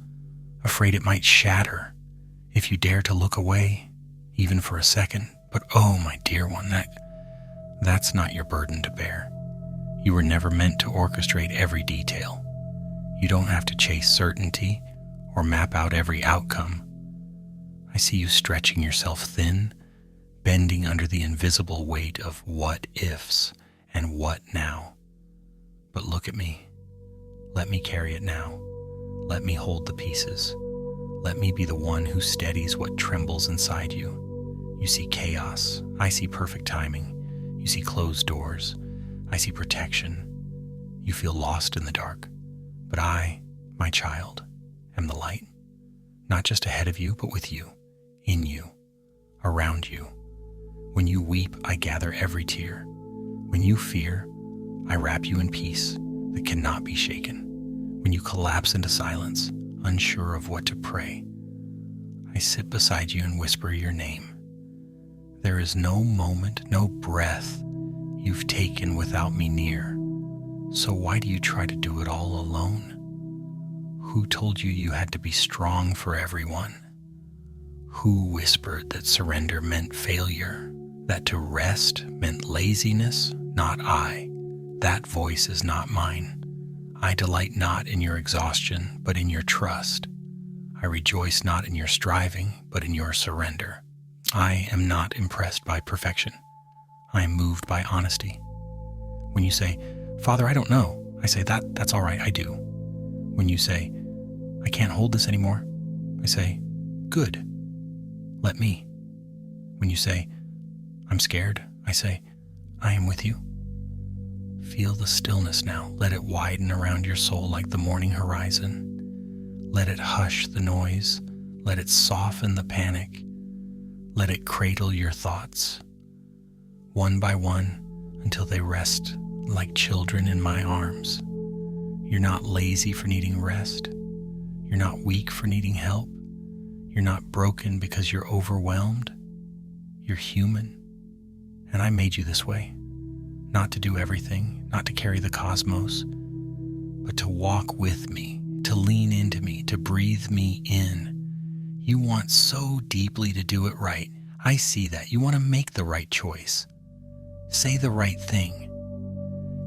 afraid it might shatter if you dare to look away, even for a second. But oh, my dear one, that's not your burden to bear. You were never meant to orchestrate every detail. You don't have to chase certainty or map out every outcome. I see you stretching yourself thin, bending under the invisible weight of what ifs and what now. But look at me. Let me carry it now. Let me hold the pieces. Let me be the one who steadies what trembles inside you. You see chaos. I see perfect timing. You see closed doors. I see protection. You feel lost in the dark. But I, my child, am the light. Not just ahead of you, but with you, in you, around you. When you weep, I gather every tear. When you fear, I wrap you in peace that cannot be shaken. When you collapse into silence, unsure of what to pray, I sit beside you and whisper your name. There is no moment, no breath you've taken without me near. So why do you try to do it all alone? Who told you you had to be strong for everyone? Who whispered that surrender meant failure? That to rest meant laziness? Not I. That voice is not mine. I delight not in your exhaustion, but in your trust. I rejoice not in your striving, but in your surrender. I am not impressed by perfection. I am moved by honesty. When you say, Father, I don't know, I say, that's all right, I do. When you say, I can't hold this anymore, I say, good, let me. When you say, I'm scared, I say, I am with you. Feel the stillness now. Let it widen around your soul like the morning horizon. Let it hush the noise. Let it soften the panic. Let it cradle your thoughts, one by one, until they rest like children in my arms. You're not lazy for needing rest. You're not weak for needing help. You're not broken because you're overwhelmed. You're human. And I made you this way. Not to do everything, not to carry the cosmos, but to walk with me, to lean into me, to breathe me in. You want so deeply to do it right. I see that. You want to make the right choice. Say the right thing.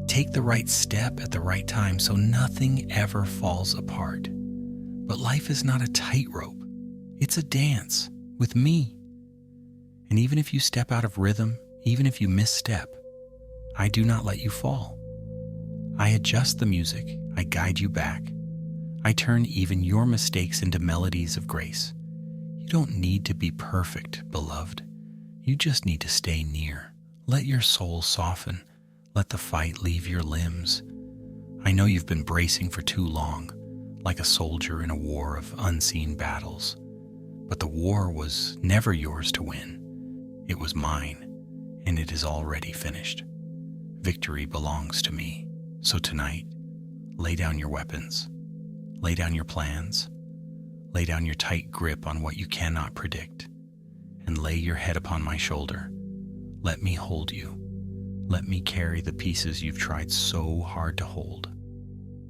Take the right step at the right time so nothing ever falls apart. But life is not a tightrope. It's a dance with me. And even if you step out of rhythm, even if you misstep, I do not let you fall. I adjust the music, I guide you back. I turn even your mistakes into melodies of grace. You don't need to be perfect, beloved. You just need to stay near. Let your soul soften. Let the fight leave your limbs. I know you've been bracing for too long, like a soldier in a war of unseen battles. But the war was never yours to win. It was mine, and it is already finished. Victory belongs to me. So tonight, lay down your weapons. Lay down your plans. Lay down your tight grip on what you cannot predict. And lay your head upon my shoulder. Let me hold you. Let me carry the pieces you've tried so hard to hold.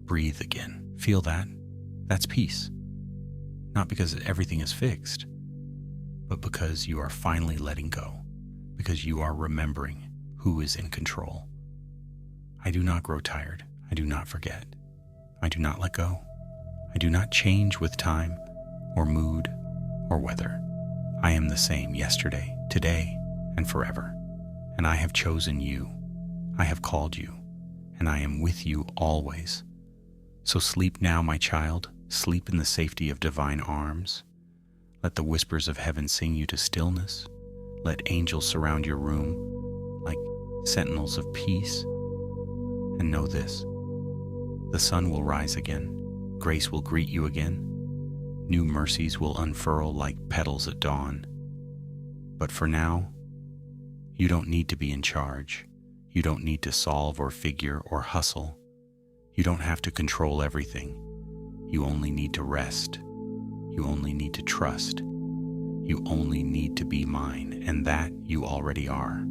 Breathe again. Feel that? That's peace. Not because everything is fixed, but because you are finally letting go, because you are remembering who is in control. I do not grow tired. I do not forget. I do not let go. I do not change with time or mood or weather. I am the same yesterday, today, and forever. And I have chosen you. I have called you, and I am with you always. So sleep now, my child. Sleep in the safety of divine arms. Let the whispers of heaven sing you to stillness. Let angels surround your room like sentinels of peace. And know this, the sun will rise again. Grace will greet you again. New mercies will unfurl like petals at dawn. But for now, you don't need to be in charge. You don't need to solve or figure or hustle. You don't have to control everything. You only need to rest. You only need to trust. You only need to be mine, and that you already are.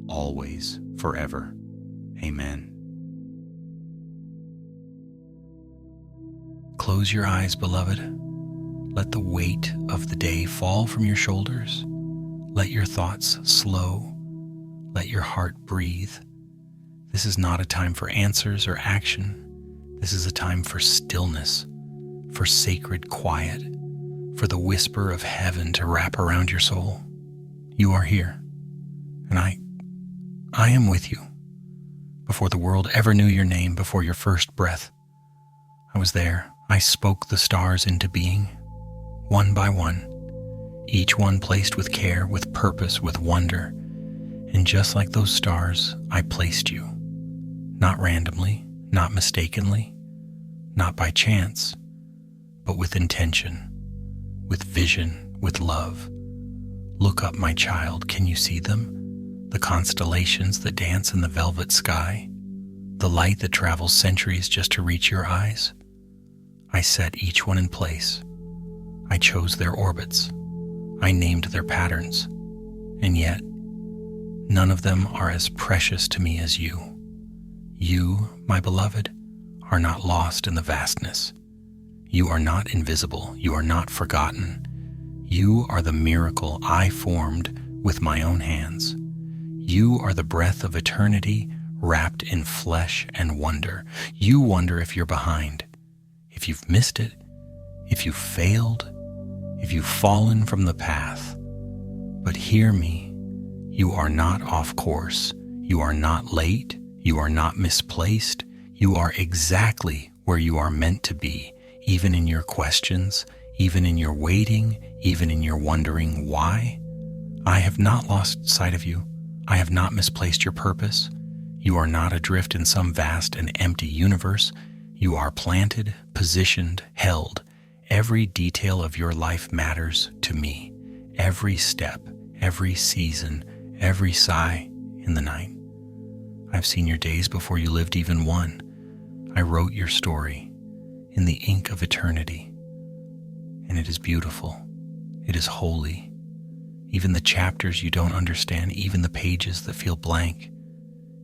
Always, forever. Amen. Close your eyes, beloved. Let the weight of the day fall from your shoulders. Let your thoughts slow. Let your heart breathe. This is not a time for answers or action. This is a time for stillness, for sacred quiet, for the whisper of heaven to wrap around your soul. You are here, and I am with you. Before the world ever knew your name, before your first breath, I was there. I spoke the stars into being, one by one, each one placed with care, with purpose, with wonder. And just like those stars, I placed you, not randomly, not mistakenly, not by chance, but with intention, with vision, with love. Look up, my child. Can you see them? The constellations that dance in the velvet sky, the light that travels centuries just to reach your eyes. I set each one in place. I chose their orbits. I named their patterns. And yet, none of them are as precious to me as you. You, my beloved, are not lost in the vastness. You are not invisible. You are not forgotten. You are the miracle I formed with my own hands. You are the breath of eternity wrapped in flesh and wonder. You wonder if you're behind, if you've missed it, if you've failed, if you've fallen from the path. But hear me, you are not off course. You are not late. You are not misplaced. You are exactly where you are meant to be, even in your questions, even in your waiting, even in your wondering why. I have not lost sight of you. I have not misplaced your purpose. You are not adrift in some vast and empty universe. You are planted, positioned, held. Every detail of your life matters to me. Every step, every season, every sigh in the night. I've seen your days before you lived even one. I wrote your story in the ink of eternity. And it is beautiful. It is holy. Even the chapters you don't understand, even the pages that feel blank,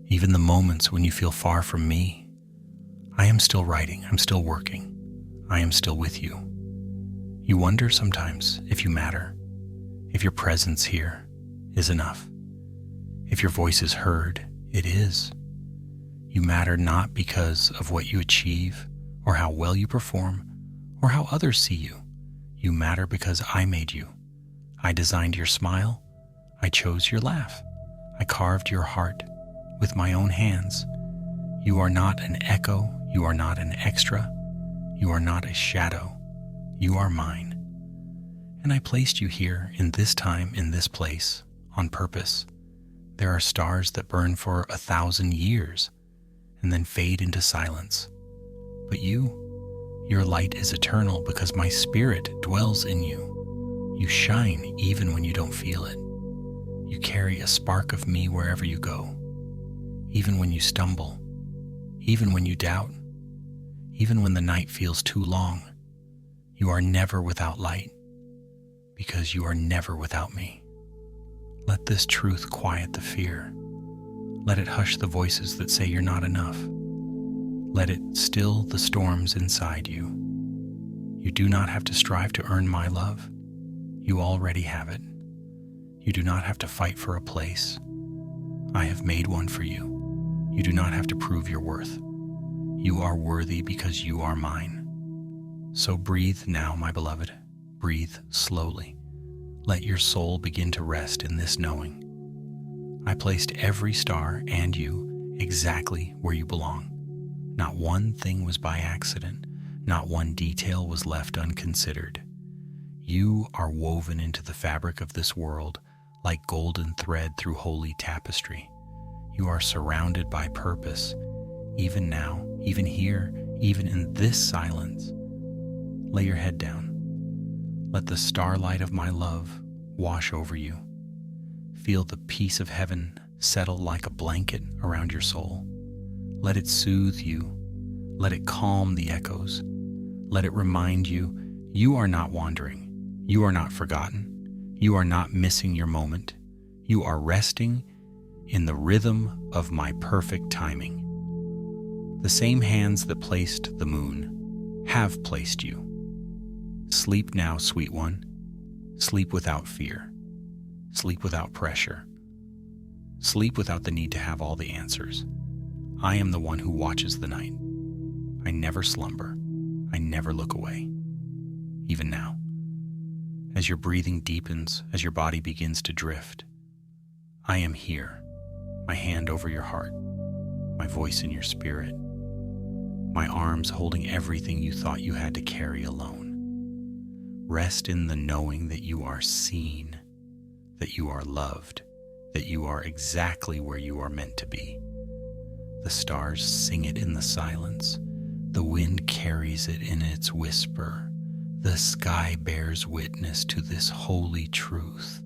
even the moments when you feel far from me, I am still writing. I'm still working. I am still with you. You wonder sometimes if you matter, if your presence here is enough, if your voice is heard. It is. You matter not because of what you achieve or how well you perform or how others see you. You matter because I made you. I designed your smile. I chose your laugh. I carved your heart with my own hands. You are not an echo. You are not an extra. You are not a shadow. You are mine. And I placed you here in this time, in this place, on purpose. There are stars that burn for 1,000 years and then fade into silence. But your light is eternal because my spirit dwells in you. You shine even when you don't feel it. You carry a spark of me wherever you go. Even when you stumble, even when you doubt, even when the night feels too long, you are never without light because you are never without me. Let this truth quiet the fear. Let it hush the voices that say you're not enough. Let it still the storms inside you. You do not have to strive to earn my love. You already have it. You do not have to fight for a place. I have made one for you. You do not have to prove your worth. You are worthy because you are mine. So breathe now, my beloved. Breathe slowly. Let your soul begin to rest in this knowing. I placed every star and you exactly where you belong. Not one thing was by accident. Not one detail was left unconsidered. You are woven into the fabric of this world like golden thread through holy tapestry. You are surrounded by purpose, even now, even here, even in this silence. Lay your head down. Let the starlight of my love wash over you. Feel the peace of heaven settle like a blanket around your soul. Let it soothe you. Let it calm the echoes. Let it remind you, you are not wandering. You are not forgotten. You are not missing your moment. You are resting in the rhythm of my perfect timing. The same hands that placed the moon have placed you. Sleep now, sweet one. Sleep without fear. Sleep without pressure. Sleep without the need to have all the answers. I am the one who watches the night. I never slumber. I never look away. Even now, as your breathing deepens, as your body begins to drift, I am here, my hand over your heart, my voice in your spirit, my arms holding everything you thought you had to carry alone. Rest in the knowing that you are seen, that you are loved, that you are exactly where you are meant to be. The stars sing it in the silence. The wind carries it in its whisper. The sky bears witness to this holy truth.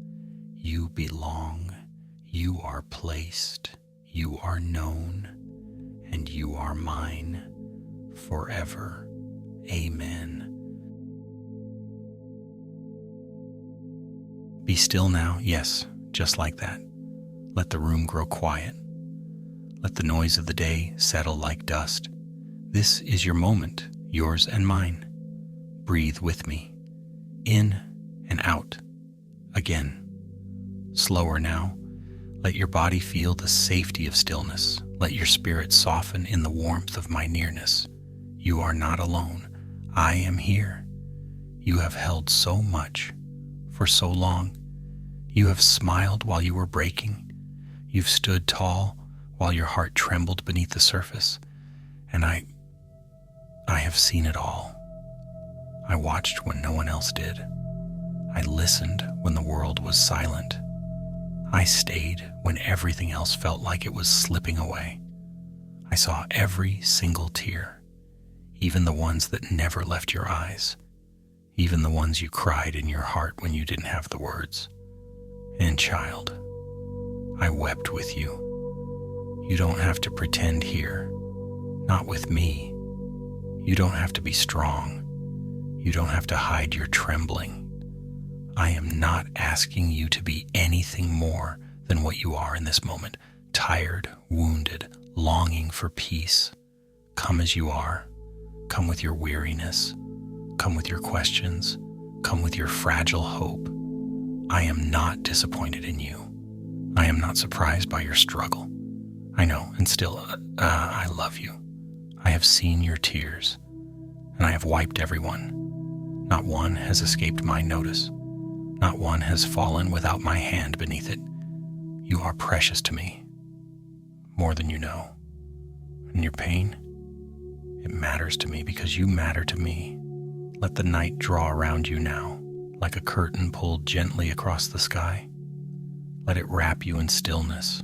You belong, you are placed, you are known, and you are mine forever. Amen. Be still now, yes, just like that. Let the room grow quiet. Let the noise of the day settle like dust. This is your moment, yours and mine. Breathe with me, in and out, again. Slower now. Let your body feel the safety of stillness. Let your spirit soften in the warmth of my nearness. You are not alone. I am here. You have held so much for so long. You have smiled while you were breaking. You've stood tall while your heart trembled beneath the surface. And I have seen it all. I watched when no one else did. I listened when the world was silent. I stayed when everything else felt like it was slipping away. I saw every single tear, even the ones that never left your eyes, even the ones you cried in your heart when you didn't have the words. And child, I wept with you. You don't have to pretend here, not with me. You don't have to be strong. You don't have to hide your trembling. I am not asking you to be anything more than what you are in this moment. Tired, wounded, longing for peace. Come as you are. Come with your weariness. Come with your questions. Come with your fragile hope. I am not disappointed in you. I am not surprised by your struggle. I know, and still, I love you. I have seen your tears, and I have wiped everyone. Not one has escaped my notice. Not one has fallen without my hand beneath it. You are precious to me, more than you know. And your pain, it matters to me because you matter to me. Let the night draw around you now, like a curtain pulled gently across the sky. Let it wrap you in stillness.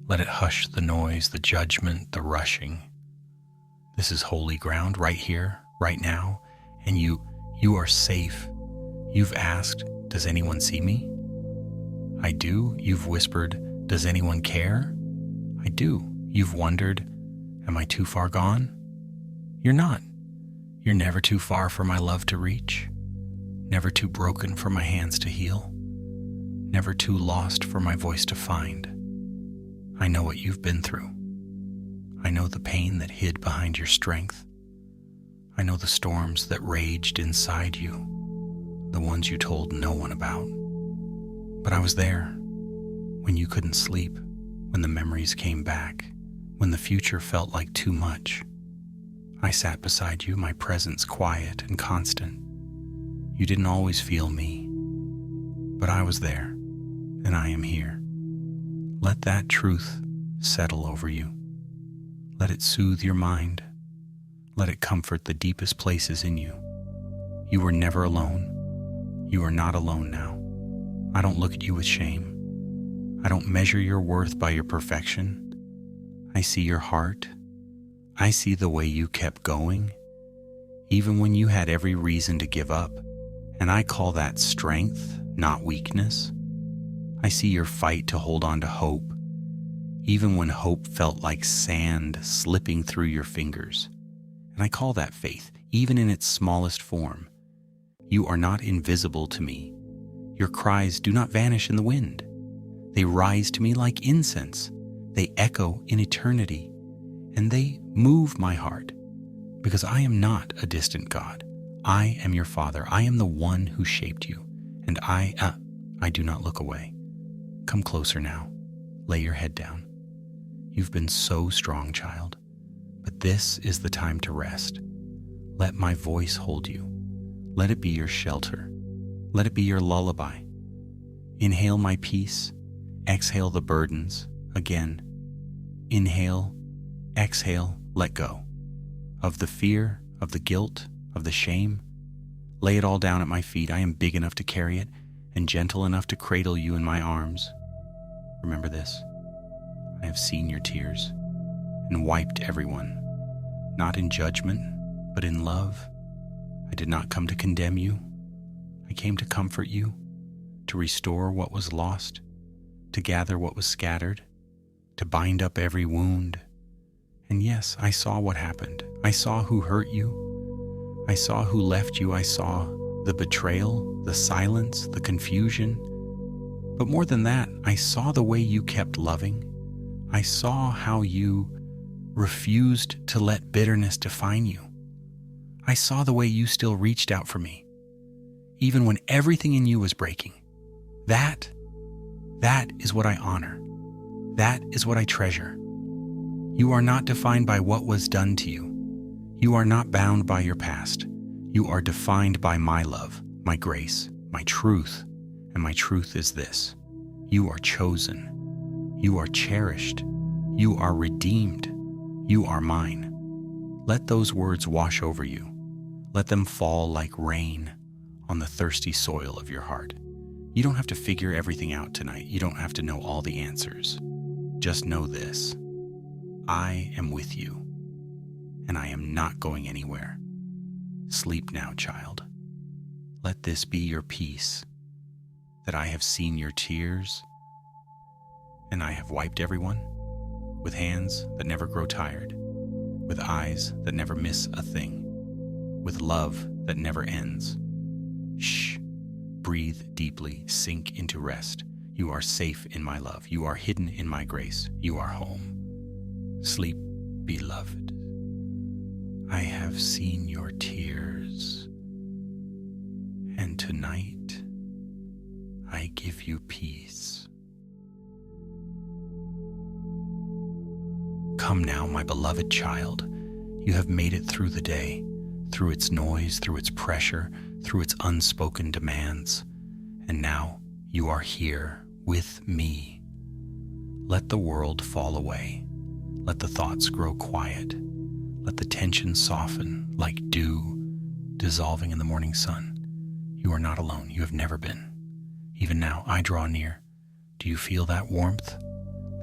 Let it hush the noise, the judgment, the rushing. This is holy ground right here, right now, and you are safe. You've asked, does anyone see me? I do. You've whispered, does anyone care? I do. You've wondered, am I too far gone? You're not. You're never too far for my love to reach, never too broken for my hands to heal, never too lost for my voice to find. I know what you've been through. I know the pain that hid behind your strength. I know the storms that raged inside you, the ones you told no one about. But I was there when you couldn't sleep, when the memories came back, when the future felt like too much. I sat beside you, my presence quiet and constant. You didn't always feel me, but I was there, and I am here. Let that truth settle over you. Let it soothe your mind. Let it comfort the deepest places in you. You were never alone. You are not alone now. I don't look at you with shame. I don't measure your worth by your perfection. I see your heart. I see the way you kept going, even when you had every reason to give up, and I call that strength, not weakness. I see your fight to hold on to hope, even when hope felt like sand slipping through your fingers, and I call that faith, even in its smallest form. You are not invisible to me. Your cries do not vanish in the wind. They rise to me like incense. They echo in eternity. And they move my heart, because I am not a distant God. I am your Father. I am the one who shaped you, and I do not look away. Come closer now. Lay your head down. You've been so strong, child, but this is the time to rest. Let my voice hold you. Let it be your shelter. Let it be your lullaby. Inhale my peace. Exhale the burdens. Again. Inhale. Exhale, let go of the fear, of the guilt, of the shame. Lay it all down at my feet. I am big enough to carry it and gentle enough to cradle you in my arms. Remember this. I have seen your tears and wiped everyone, not in judgment, but in love. I did not come to condemn you. I came to comfort you, to restore what was lost, to gather what was scattered, to bind up every wound. And yes, I saw what happened. I saw who hurt you. I saw who left you. I saw the betrayal, the silence, the confusion. But more than that, I saw the way you kept loving. I saw how you refused to let bitterness define you. I saw the way you still reached out for me, even when everything in you was breaking. That is what I honor. That is what I treasure. You are not defined by what was done to you. You are not bound by your past. You are defined by my love, my grace, my truth, and my truth is this. You are chosen. You are cherished. You are redeemed. You are mine. Let those words wash over you. Let them fall like rain on the thirsty soil of your heart. You don't have to figure everything out tonight. You don't have to know all the answers. Just know this. I am with you, and I am not going anywhere. Sleep now, child. Let this be your peace, that I have seen your tears, and I have wiped everyone, with hands that never grow tired, with eyes that never miss a thing, with love that never ends. Shh. Breathe deeply, sink into rest. You are safe in my love. You are hidden in my grace. You are home. Sleep, beloved. I have seen your tears, and tonight I give you peace. Come now, my beloved child. You have made it through the day, through its noise, through its pressure, through its unspoken demands, and now you are here with me. Let the world fall away. Let the thoughts grow quiet. Let the tension soften like dew dissolving in the morning sun. You are not alone. You have never been. Even now, I draw near. Do you feel that warmth?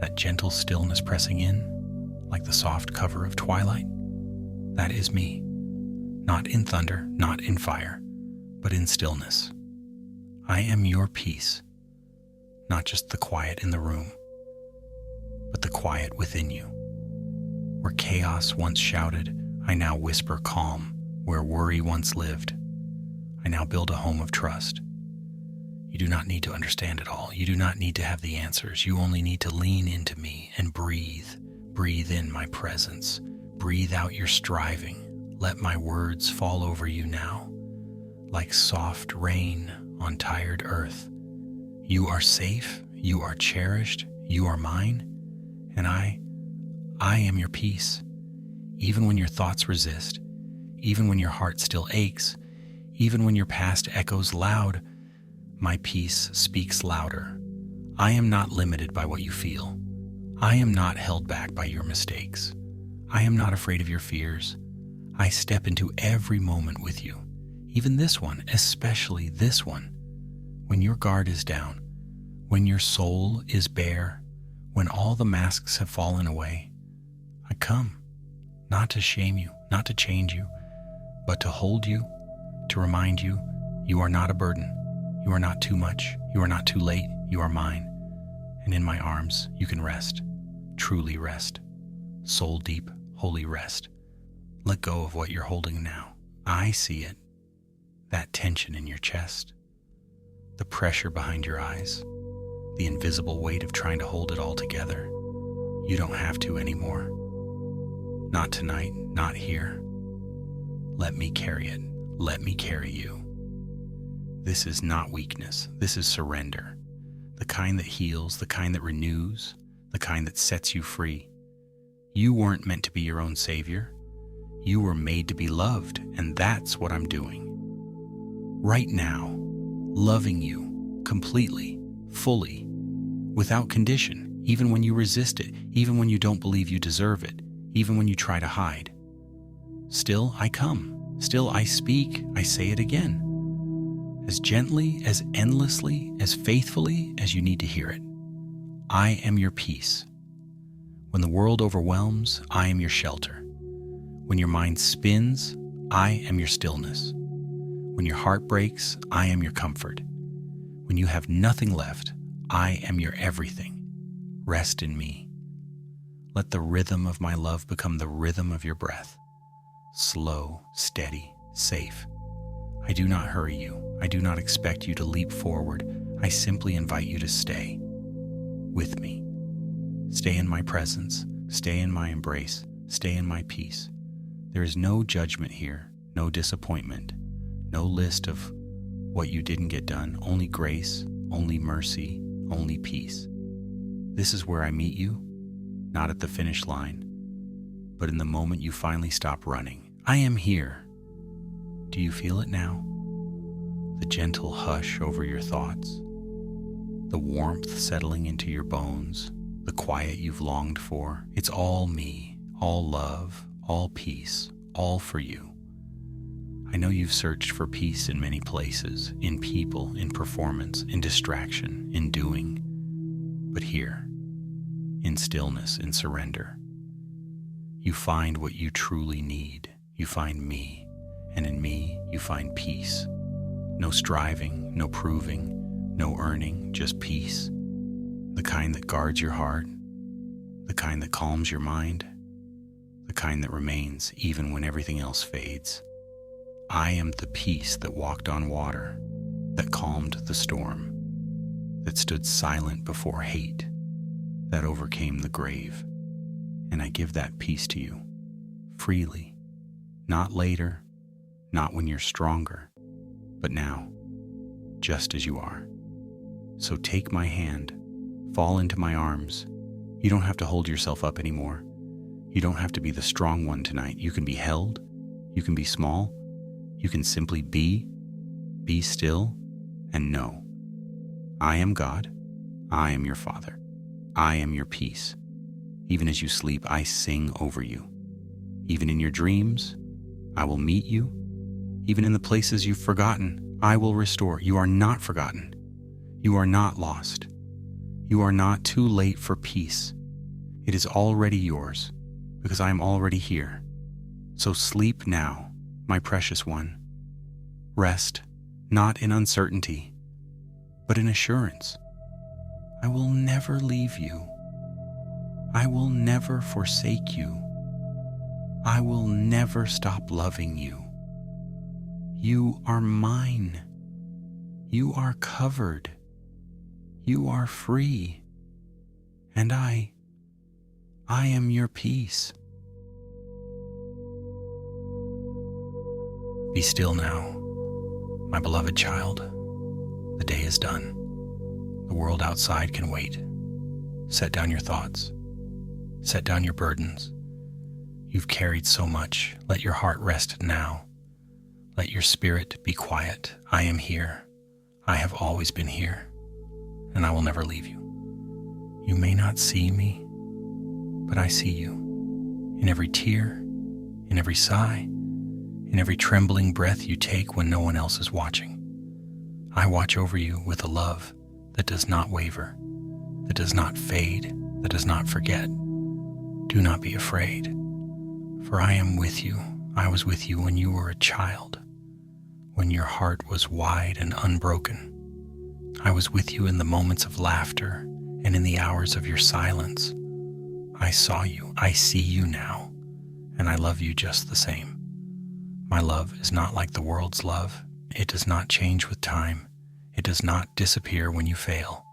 That gentle stillness pressing in, like the soft cover of twilight? That is me. Not in thunder, not in fire, but in stillness. I am your peace. Not just the quiet in the room, but the quiet within you. Where chaos once shouted, I now whisper calm. Where worry once lived, I now build a home of trust. You do not need to understand it all. You do not need to have the answers. You only need to lean into me and breathe. Breathe in my presence. Breathe out your striving. Let my words fall over you now, like soft rain on tired earth. You are safe. You are cherished. You are mine. And I am your peace. Even when your thoughts resist, even when your heart still aches, even when your past echoes loud, my peace speaks louder. I am not limited by what you feel. I am not held back by your mistakes. I am not afraid of your fears. I step into every moment with you, even this one, especially this one. When your guard is down, when your soul is bare, when all the masks have fallen away, I come, not to shame you, not to change you, but to hold you, to remind you, you are not a burden. You are not too much. You are not too late. You are mine. And in my arms, you can rest, truly rest, soul deep, holy rest. Let go of what you're holding now. I see it. That tension in your chest, the pressure behind your eyes, the invisible weight of trying to hold it all together. You don't have to anymore. Not tonight, not here. Let me carry it. Let me carry you. This is not weakness. This is surrender. The kind that heals, the kind that renews, the kind that sets you free. You weren't meant to be your own savior. You were made to be loved, and that's what I'm doing. Right now, loving you completely, fully, without condition, even when you resist it, even when you don't believe you deserve it, even when you try to hide. Still, I come. Still, I speak. I say it again. As gently, as endlessly, as faithfully as you need to hear it. I am your peace. When the world overwhelms, I am your shelter. When your mind spins, I am your stillness. When your heart breaks, I am your comfort. When you have nothing left, I am your everything. Rest in me. Let the rhythm of my love become the rhythm of your breath. Slow, steady, safe. I do not hurry you. I do not expect you to leap forward. I simply invite you to stay with me. Stay in my presence. Stay in my embrace. Stay in my peace. There is no judgment here, no disappointment, no list of what you didn't get done, only grace, only mercy, only peace. This is where I meet you, not at the finish line, but in the moment you finally stop running. I am here. Do you feel it now? The gentle hush over your thoughts, the warmth settling into your bones, the quiet you've longed for. It's all me, all love, all peace, all for you. I know you've searched for peace in many places, in people, in performance, in distraction, in doing. But here, in stillness, in surrender, you find what you truly need. You find me, and in me you find peace. No striving, no proving, no earning, just peace. The kind that guards your heart, the kind that calms your mind, the kind that remains even when everything else fades. I am the peace that walked on water, that calmed the storm, that stood silent before hate, that overcame the grave. And I give that peace to you, freely, not later, not when you're stronger, but now, just as you are. So take my hand, fall into my arms. You don't have to hold yourself up anymore. You don't have to be the strong one tonight. You can be held. You can be small. You can simply be still, and know. I am God. I am your Father. I am your peace. Even as you sleep, I sing over you. Even in your dreams, I will meet you. Even in the places you've forgotten, I will restore. You are not forgotten. You are not lost. You are not too late for peace. It is already yours, because I am already here. So sleep now, my precious one. Rest, not in uncertainty, but in assurance. I will never leave you. I will never forsake you. I will never stop loving you. You are mine. You are covered. You are free. And I am your peace. Be still now, my beloved child. The day is done. The world outside can wait. Set down your thoughts. Set down your burdens. You've carried so much. Let your heart rest now. Let your spirit be quiet. I am here. I have always been here, and I will never leave you. You may not see me, but I see you. In every tear, in every sigh, in every trembling breath you take when no one else is watching. I watch over you with a love that does not waver, that does not fade, that does not forget. Do not be afraid, for I am with you. I was with you when you were a child, when your heart was wide and unbroken. I was with you in the moments of laughter and in the hours of your silence. I saw you, I see you now, and I love you just the same. My love is not like the world's love. It does not change with time. It does not disappear when you fail.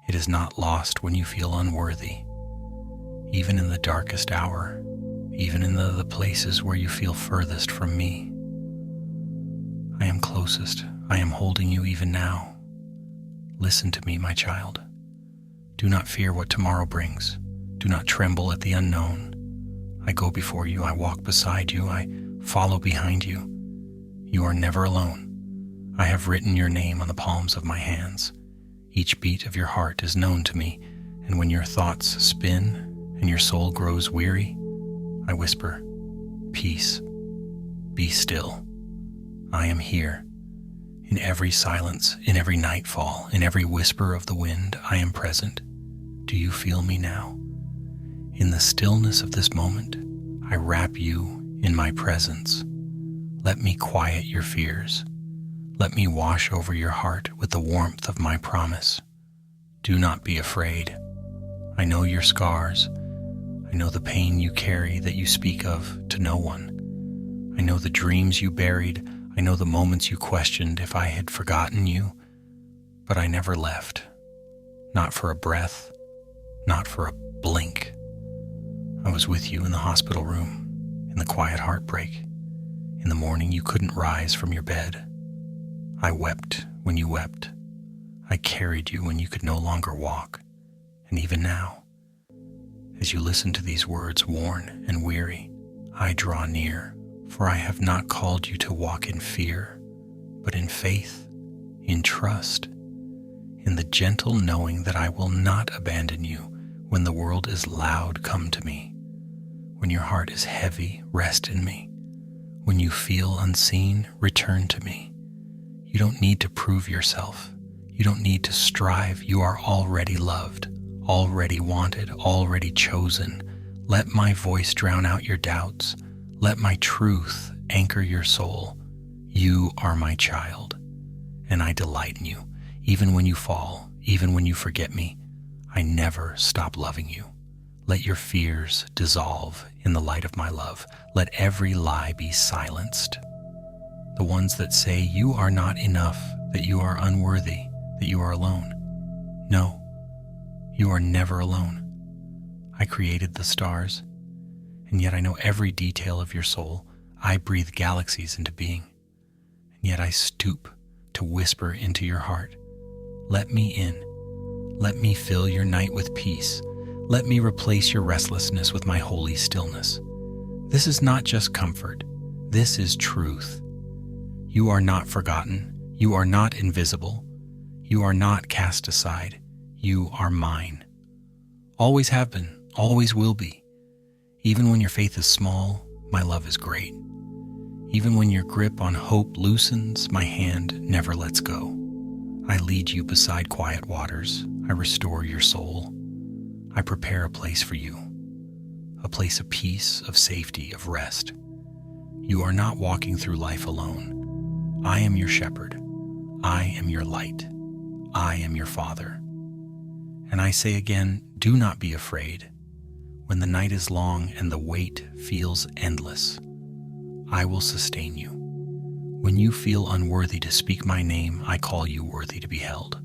It is not lost when you feel unworthy. Even in the darkest hour, even in the places where you feel furthest from me, I am closest. I am holding you even now. Listen to me, my child. Do not fear what tomorrow brings. Do not tremble at the unknown. I go before you. I walk beside you. I follow behind you. You are never alone. I have written your name on the palms of my hands. Each beat of your heart is known to me, and when your thoughts spin and your soul grows weary, I whisper, peace, be still. I am here. In every silence, in every nightfall, in every whisper of the wind, I am present. Do you feel me now? In the stillness of this moment, I wrap you in my presence. Let me quiet your fears. Let me wash over your heart with the warmth of my promise. Do not be afraid. I know your scars. I know the pain you carry that you speak of to no one. I know the dreams you buried. I know the moments you questioned if I had forgotten you. But I never left. Not for a breath. Not for a blink. I was with you in the hospital room, in the quiet heartbreak. In the morning you couldn't rise from your bed. I wept when you wept. I carried you when you could no longer walk. And even now, as you listen to these words worn and weary, I draw near, for I have not called you to walk in fear, but in faith, in trust, in the gentle knowing that I will not abandon you. When the world is loud, come to me. When your heart is heavy, rest in me. When you feel unseen, return to me. You don't need to prove yourself. You don't need to strive. You are already loved, already wanted, already chosen. Let my voice drown out your doubts. Let my truth anchor your soul. You are my child, and I delight in you. Even when you fall, even when you forget me, I never stop loving you. Let your fears dissolve in the light of my love. Let every lie be silenced. The ones that say you are not enough, that you are unworthy, that you are alone. No, you are never alone. I created the stars, and yet I know every detail of your soul. I breathe galaxies into being, and yet I stoop to whisper into your heart. Let me in. Let me fill your night with peace. Let me replace your restlessness with my holy stillness. This is not just comfort. This is truth. You are not forgotten. You are not invisible. You are not cast aside. You are mine. Always have been, always will be. Even when your faith is small, my love is great. Even when your grip on hope loosens, my hand never lets go. I lead you beside quiet waters. I restore your soul. I prepare a place for you, a place of peace, of safety, of rest. You are not walking through life alone. I am your shepherd. I am your light. I am your father. And I say again, do not be afraid. When the night is long and the weight feels endless, I will sustain you. When you feel unworthy to speak my name, I call you worthy to be held.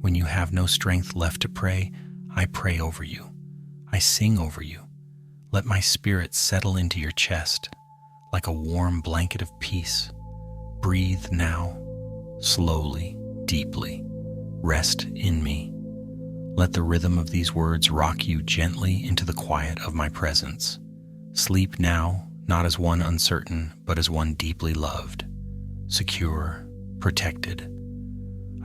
When you have no strength left to pray, I pray over you. I sing over you. Let my spirit settle into your chest like a warm blanket of peace. Breathe now, slowly, deeply. Rest in me. Let the rhythm of these words rock you gently into the quiet of my presence. Sleep now, not as one uncertain, but as one deeply loved, secure, protected.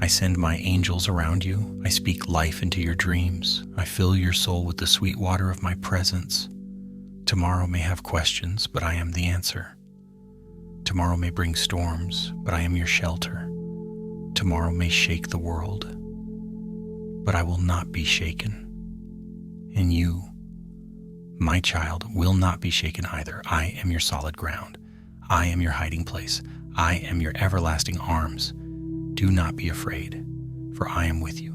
I send my angels around you. I speak life into your dreams. I fill your soul with the sweet water of my presence. Tomorrow may have questions, but I am the answer. Tomorrow may bring storms, but I am your shelter. Tomorrow may shake the world, but I will not be shaken. And you, my child, will not be shaken either. I am your solid ground. I am your hiding place. I am your everlasting arms. Do not be afraid, for I am with you,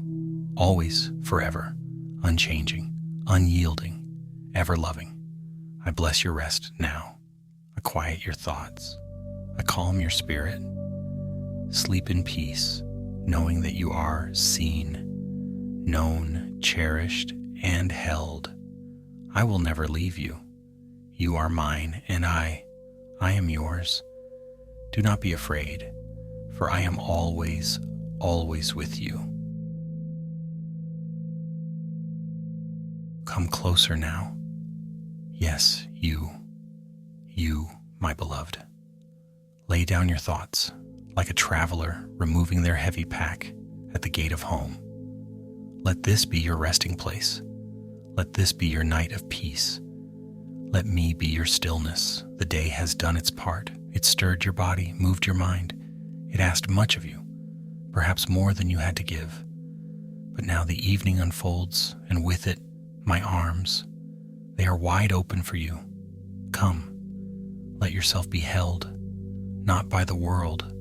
always, forever, unchanging, unyielding, ever loving. I bless your rest now. I quiet your thoughts. I calm your spirit. Sleep in peace, knowing that you are seen, known, cherished, and held. I will never leave you. You are mine, and I am yours. Do not be afraid, for I am always, always with you. Come closer now. Yes, you, my beloved. Lay down your thoughts, like a traveler removing their heavy pack at the gate of home. Let this be your resting place. Let this be your night of peace. Let me be your stillness. The day has done its part. It stirred your body, moved your mind. It asked much of you, perhaps more than you had to give. But now the evening unfolds, and with it, my arms. They are wide open for you. Come, let yourself be held, not by the world,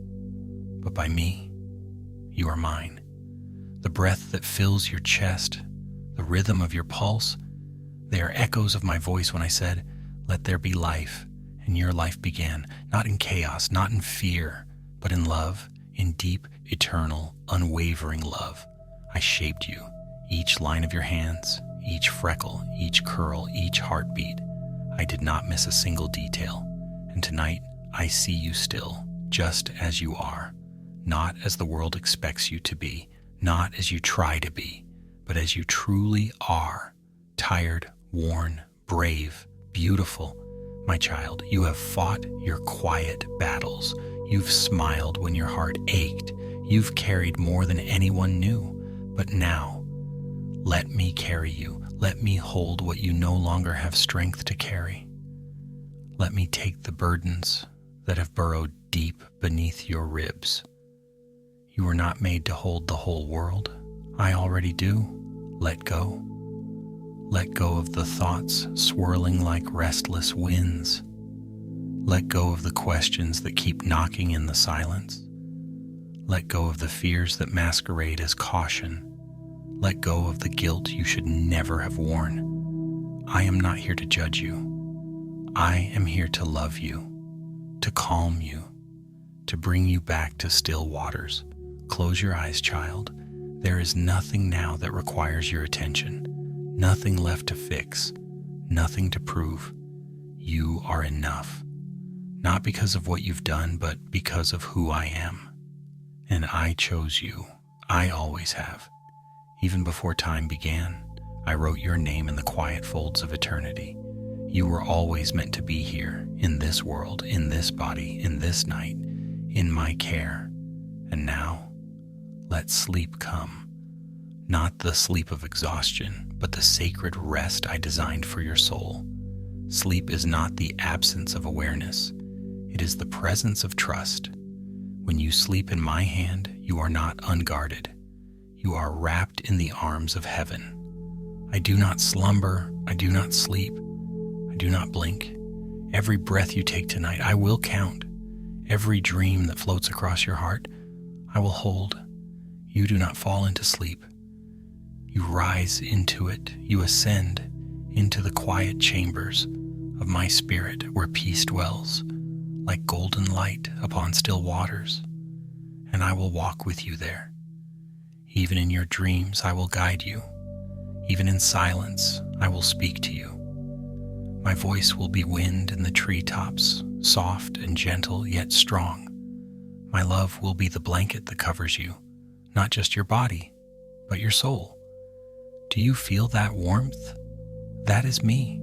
but by me. You are mine. The breath that fills your chest, the rhythm of your pulse, they are echoes of my voice when I said, "Let there be life," and your life began, not in chaos, not in fear, but in love, in deep, eternal, unwavering love. I shaped you, each line of your hands, each freckle, each curl, each heartbeat. I did not miss a single detail, and tonight I see you still, just as you are, not as the world expects you to be, not as you try to be, but as you truly are, tired, worn, brave, beautiful. My child, you have fought your quiet battles. You've smiled when your heart ached. You've carried more than anyone knew. But now, let me carry you. Let me hold what you no longer have strength to carry. Let me take the burdens that have burrowed deep beneath your ribs. You were not made to hold the whole world. I already do. Let go. Let go of the thoughts swirling like restless winds. Let go of the questions that keep knocking in the silence. Let go of the fears that masquerade as caution. Let go of the guilt you should never have worn. I am not here to judge you. I am here to love you, to calm you, to bring you back to still waters. Close your eyes, child. There is nothing now that requires your attention. Nothing left to fix, nothing to prove. You are enough, not because of what you've done, but because of who I am. And I chose you. I always have. Even before time began, I wrote your name in the quiet folds of eternity. You were always meant to be here, in this world, in this body, in this night, in my care. And now, let sleep come. not the sleep of exhaustion, but the sacred rest I designed for your soul. Sleep is not the absence of awareness. It is the presence of trust. When you sleep in my hand, you are not unguarded. You are wrapped in the arms of heaven. I do not slumber. I do not sleep. I do not blink. Every breath you take tonight, I will count. Every dream that floats across your heart, I will hold. You do not fall into sleep. You rise into it. You ascend into the quiet chambers of my spirit where peace dwells, like golden light upon still waters. And I will walk with you there. Even in your dreams, I will guide you. Even in silence, I will speak to you. My voice will be wind in the treetops, soft and gentle yet strong. My love will be the blanket that covers you, not just your body, but your soul. Do you feel that warmth? That is me.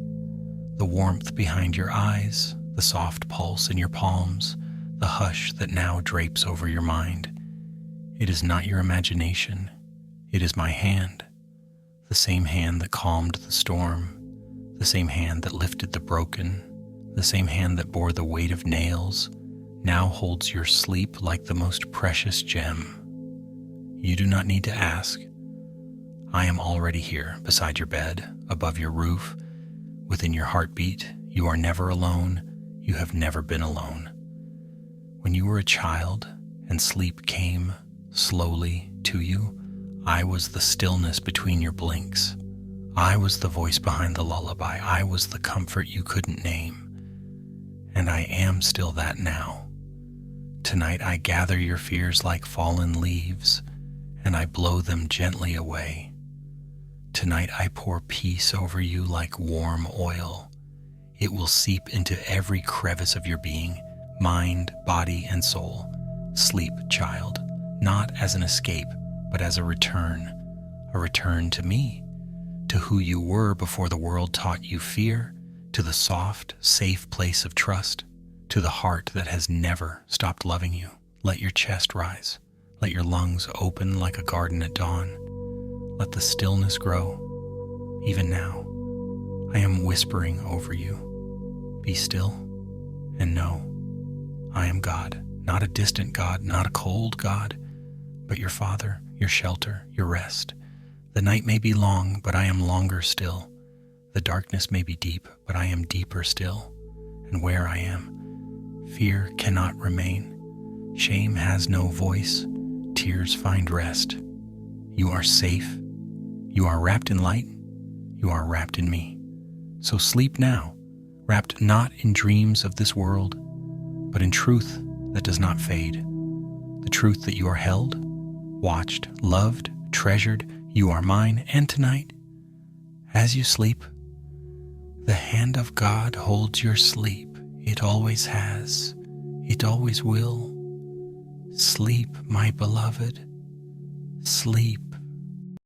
The warmth behind your eyes, the soft pulse in your palms, the hush that now drapes over your mind. It is not your imagination. It is my hand. The same hand that calmed the storm, the same hand that lifted the broken, the same hand that bore the weight of nails, now holds your sleep like the most precious gem. You do not need to ask. I am already here, beside your bed, above your roof, within your heartbeat. You are never alone. You have never been alone. When you were a child and sleep came slowly to you, I was the stillness between your blinks. I was the voice behind the lullaby. I was the comfort you couldn't name. And I am still that now. Tonight I gather your fears like fallen leaves, and I blow them gently away. Tonight I pour peace over you like warm oil. It will seep into every crevice of your being, mind, body, and soul. Sleep, child, not as an escape, but as a return to me, to who you were before the world taught you fear, to the soft, safe place of trust, to the heart that has never stopped loving you. Let your chest rise. Let your lungs open like a garden at dawn. Let the stillness grow. Even now, I am whispering over you. Be still and know I am God, not a distant God, not a cold God, but your Father, your shelter, your rest. The night may be long, but I am longer still. The darkness may be deep, but I am deeper still. And where I am, fear cannot remain. Shame has no voice. Tears find rest. You are safe. You are wrapped in light. You are wrapped in me. So sleep now, wrapped not in dreams of this world, but in truth that does not fade. The truth that you are held, watched, loved, treasured. You are mine, and tonight, as you sleep, the hand of God holds your sleep. It always has. It always will. Sleep, my beloved. Sleep.